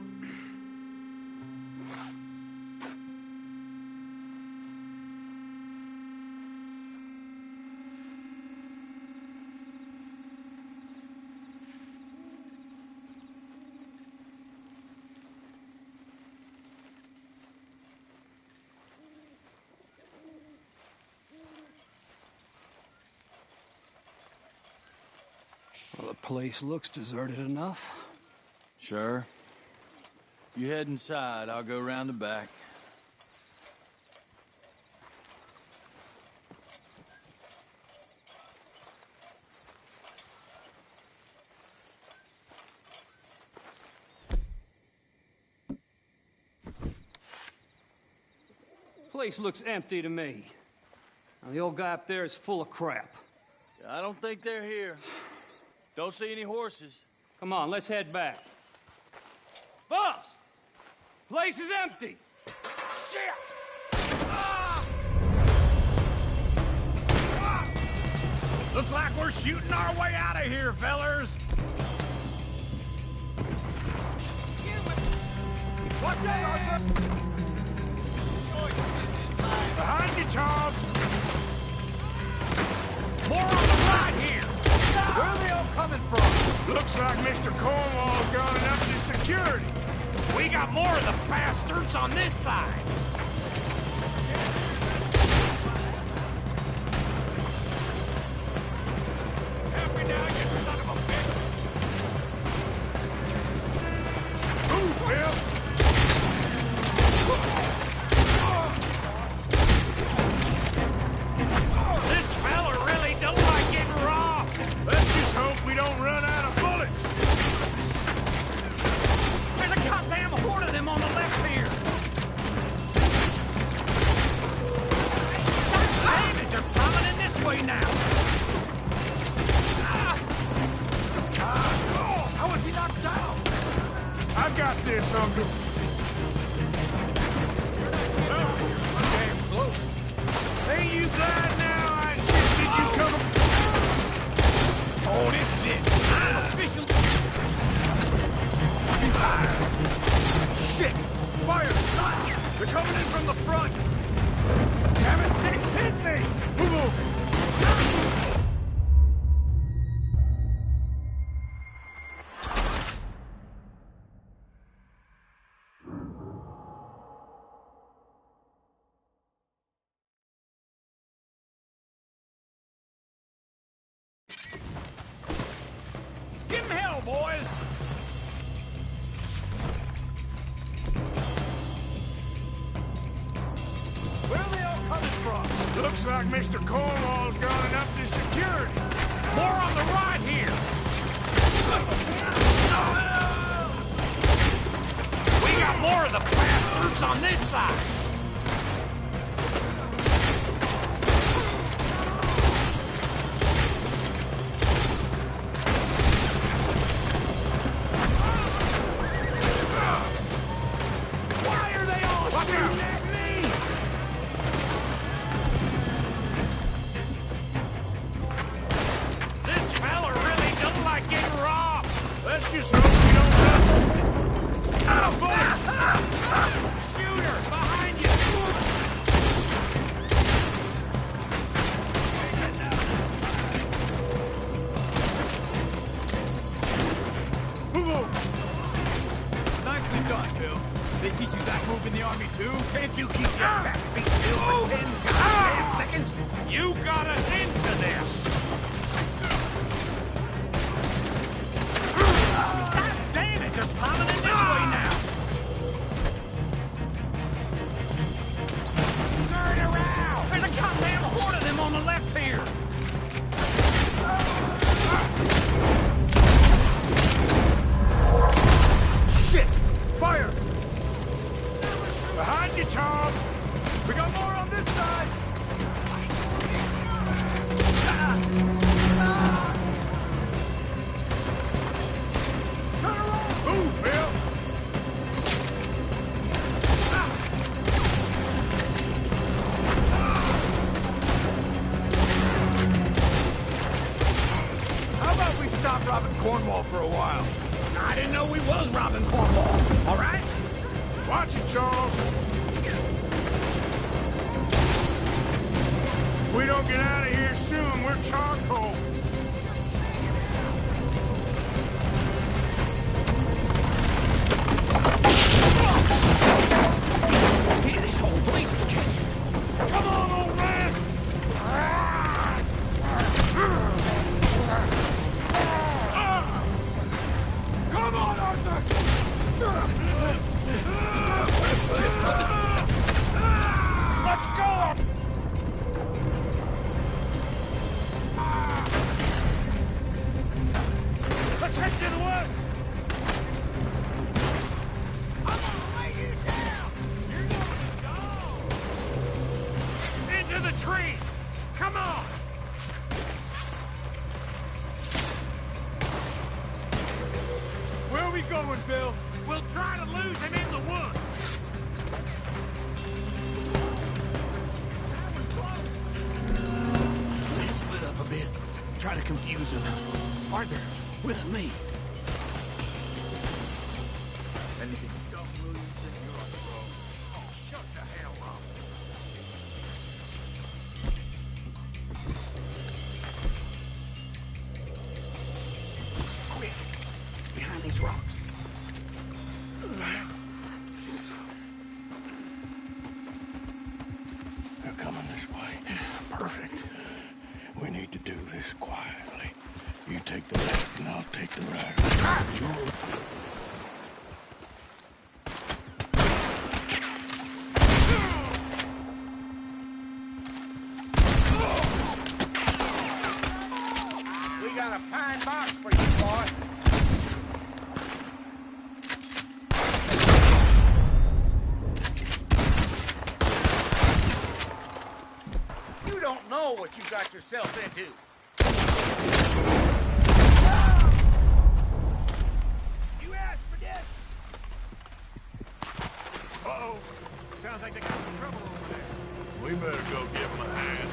[SPEAKER 22] Well, the place looks deserted enough.
[SPEAKER 17] Sure. You head inside, I'll go round the back.
[SPEAKER 22] Place looks empty to me. Now, the old guy up there is full of crap.
[SPEAKER 17] I don't think they're here. Don't see any horses.
[SPEAKER 22] Come on, let's head back. Boss! Place is empty!
[SPEAKER 12] Shit!
[SPEAKER 13] Looks like we're shooting our way out of here, fellers.
[SPEAKER 12] Watch out, Arthur! Behind you, Charles! More on the right here! Where are they all coming from? Looks like Mr. Cornwall's gone and upped his security. We got more of the bastards on this side. Help me now, you son of a bitch! Move, Bill! This fella really don't like getting robbed. Let's just hope we don't run out of bullets. There's a goddamn horde of them on the left here. Damn it, they're coming in this way now. How was he knocked out? I've got this, Uncle. Damn close. Ain't you glad now I insisted you come? Oh, this is it. I'm official. Shit! Fire! They're coming in from the front. Damn it! They hit me! Move over! Give 'em hell, boys! Where are they all coming from? Looks like Mr. Cornwall's gone and upped his security. More on the right here. We got more of the bastards on this side. Why are they all shooting at me? This fella really don't like getting robbed. Let's just hope we don't run. Oh, boys! Shooter, behind you! Move over! Nicely done, Bill. They teach you that move in the army, too? Can't you keep your back beat still for 10 goddamn seconds? You got us into this! God damn it, they're piling in this way now! Turn around! There's a goddamn horde of them on the left here! Shit! Fire! Behind you, Charles! We got more on this side! Turn around! Move, Bill! How about we stop robbing Cornwall for a while? I didn't know we was robbing Cornwall. All right? Watch it, Charles. If we don't get out of here soon, we're charcoal. Hey, this whole place is catching. Come on, old man! Come on, Arthur! Let's go! Let's head to the woods! I'm gonna lay you down! You're gonna go! Into the trees! Come on! Where are we going, Bill? We'll try to lose him in the woods!
[SPEAKER 13] Let's split up a bit. Try to confuse him. Arthur, with me.
[SPEAKER 16] Shut the hell up.
[SPEAKER 13] Quick! Behind these rocks.
[SPEAKER 12] They're coming this way. Perfect. We need to do this quietly. You take the left and I'll take the right. We got a pine box for you, boy. You don't know what you got yourself into. You asked for this.
[SPEAKER 20] Uh-oh. Sounds like they got some trouble over there.
[SPEAKER 4] We better go give him a hand.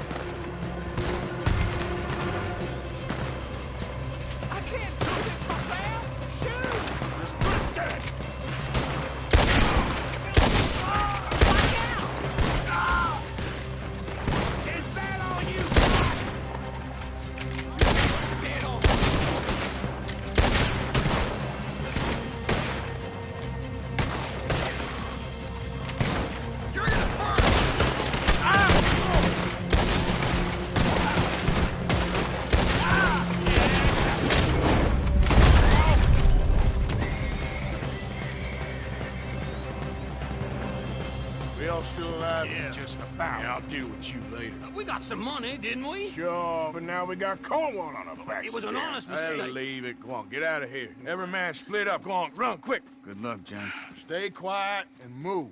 [SPEAKER 12] I can't do this, my man. Shoot! Just put it dead. Watch out! Is that all you got? Get on. You're gonna burn!
[SPEAKER 4] We all still alive?
[SPEAKER 13] Yeah.
[SPEAKER 4] Just about. Yeah, I'll deal with you later.
[SPEAKER 13] We got some money, didn't we?
[SPEAKER 4] Sure, but now we got Cornwall on our backs.
[SPEAKER 13] It was an
[SPEAKER 4] again.
[SPEAKER 13] honest
[SPEAKER 4] Hey,
[SPEAKER 13] mistake.
[SPEAKER 4] leave it. Go on, get out of here. Every man split up. Go on, run, quick.
[SPEAKER 9] Good luck, gents.
[SPEAKER 4] Stay quiet and move.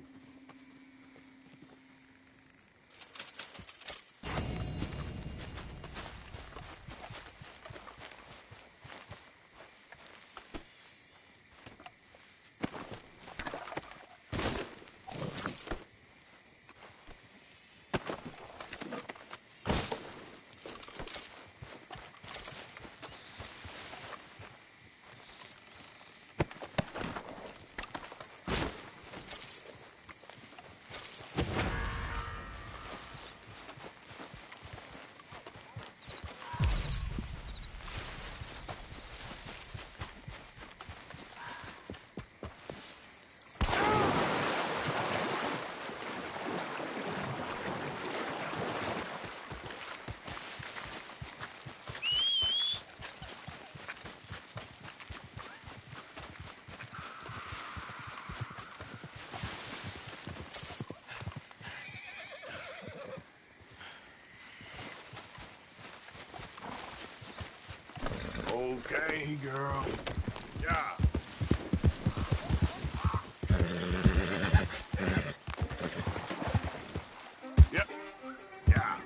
[SPEAKER 4] Okay, girl. Yeah. Yep. Yeah.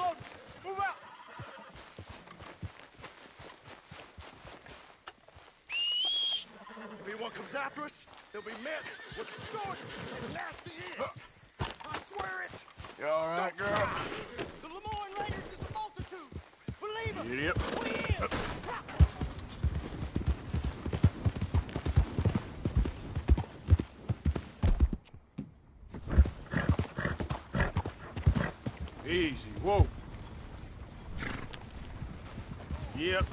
[SPEAKER 20] Look, move out! If anyone comes after us, they'll be met with short and nasty end. I swear it!
[SPEAKER 4] You all right, girl?
[SPEAKER 20] The Lemoyne Raiders is a multitude! Believe them!
[SPEAKER 4] Idiot.
[SPEAKER 20] We in!
[SPEAKER 4] Easy, whoa. Yep.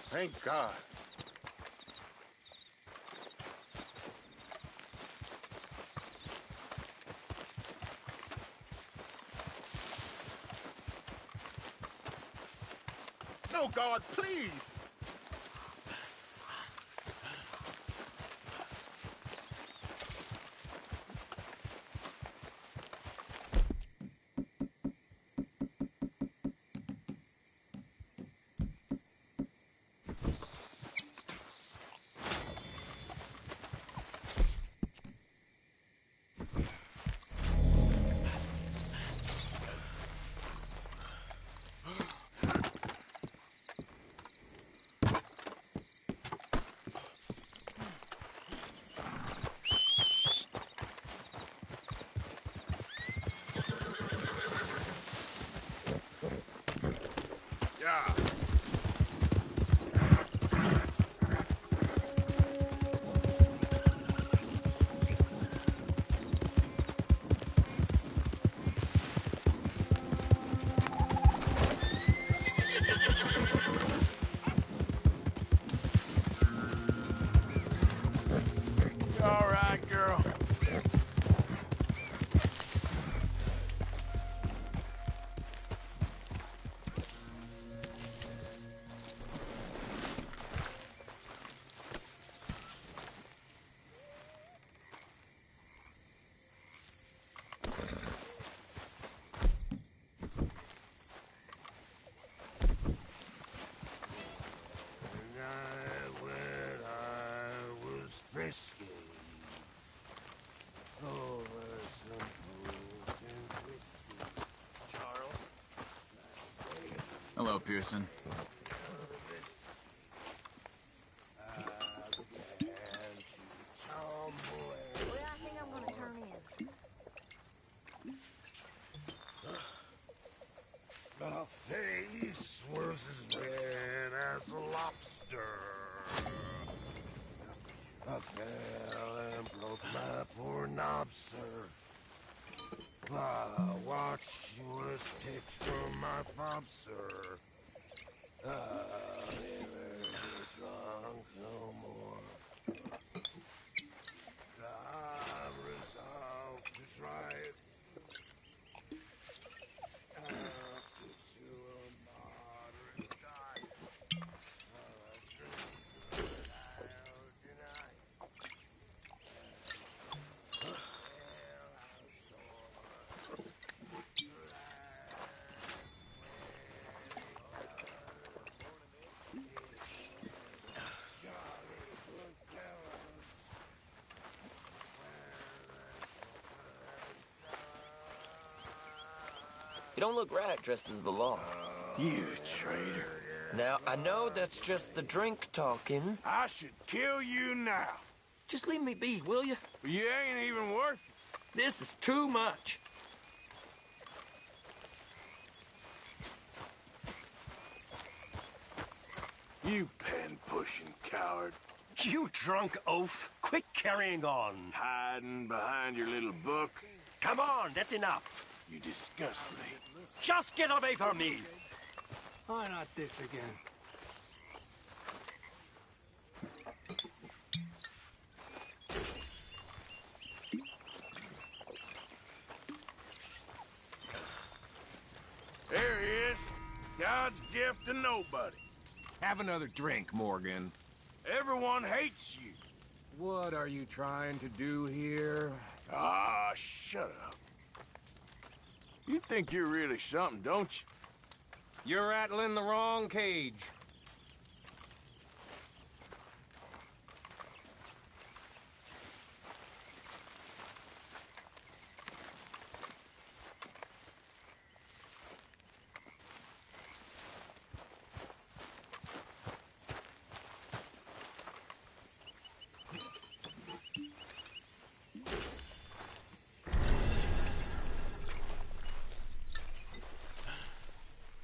[SPEAKER 16] Thank God. No, God, please!
[SPEAKER 4] Yeah. You all right, girl?
[SPEAKER 1] Frisky. Over some food and whiskey. Charles?
[SPEAKER 9] Hello, Pearson.
[SPEAKER 10] What do I think I'm gonna turn in?
[SPEAKER 1] The face was as red as a lobster. I fell and broke my poor knob, sir. What she was picked from my fob, sir. Never drunk
[SPEAKER 18] You don't look right dressed as the law.
[SPEAKER 4] You traitor.
[SPEAKER 18] Now, I know that's just the drink talking.
[SPEAKER 4] I should kill you now.
[SPEAKER 18] Just leave me be, will you?
[SPEAKER 4] You ain't even worth it.
[SPEAKER 18] This is too much.
[SPEAKER 4] You pen-pushing coward.
[SPEAKER 14] You drunk oaf. Quit carrying on.
[SPEAKER 4] Hiding behind your little book.
[SPEAKER 14] Come on, that's enough.
[SPEAKER 4] You disgust me.
[SPEAKER 14] Just get away from me.
[SPEAKER 22] Why not this again?
[SPEAKER 4] There he is. God's gift to nobody.
[SPEAKER 8] Have another drink, Morgan.
[SPEAKER 4] Everyone hates you.
[SPEAKER 8] What are you trying to do here?
[SPEAKER 4] Ah, shut up. You think you're really something, don't you?
[SPEAKER 8] You're rattling the wrong cage.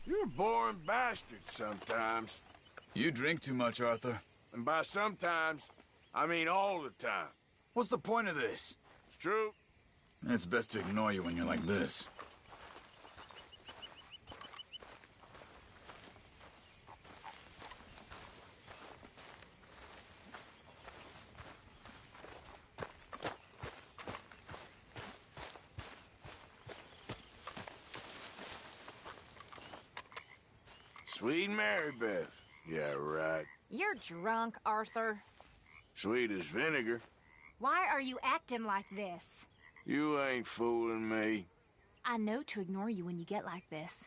[SPEAKER 4] You're a boring bastard sometimes.
[SPEAKER 9] You drink too much, Arthur.
[SPEAKER 4] And by sometimes, I mean all the time.
[SPEAKER 9] What's the point of this?
[SPEAKER 4] It's true.
[SPEAKER 9] It's best to ignore you when you're like this.
[SPEAKER 4] Sweet Mary Beth. Yeah, right.
[SPEAKER 10] You're drunk, Arthur.
[SPEAKER 4] Sweet as vinegar.
[SPEAKER 10] Why are you acting like this?
[SPEAKER 4] You ain't fooling me.
[SPEAKER 10] I know to ignore you when you get like this.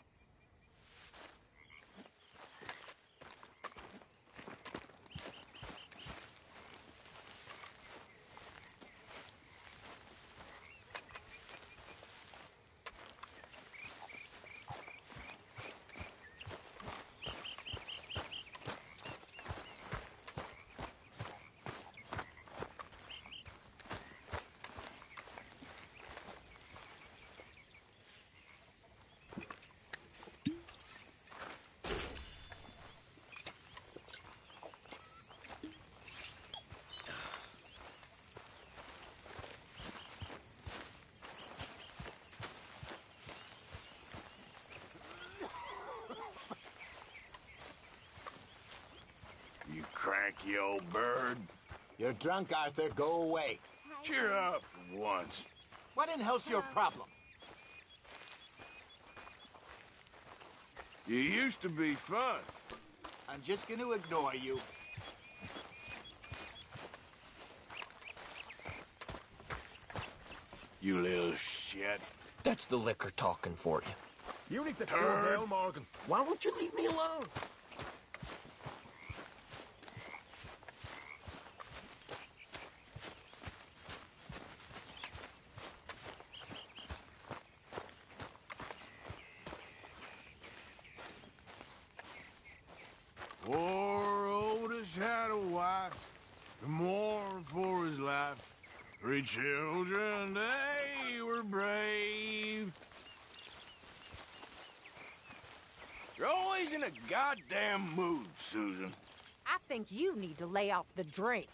[SPEAKER 4] You cranky old bird.
[SPEAKER 3] You're drunk, Arthur. Go away.
[SPEAKER 4] Cheer up for once.
[SPEAKER 3] What in hell's your problem?
[SPEAKER 4] You used to be fun.
[SPEAKER 3] I'm just going to ignore you.
[SPEAKER 4] You little shit.
[SPEAKER 18] That's the liquor talking for you.
[SPEAKER 6] You need to
[SPEAKER 4] Turd.
[SPEAKER 6] calm down, Morgan.
[SPEAKER 18] Why won't you leave me alone?
[SPEAKER 4] Poor Otis had a wife, to mourn for his life. 3 children, they were brave. You're always in a goddamn mood, Susan.
[SPEAKER 2] I think you need to lay off the drink.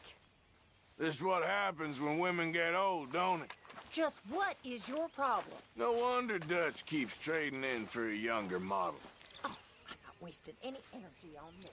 [SPEAKER 4] This is what happens when women get old, don't it?
[SPEAKER 2] Just what is your problem?
[SPEAKER 4] No wonder Dutch keeps trading in for a younger model.
[SPEAKER 2] I'm not wasting any energy on this.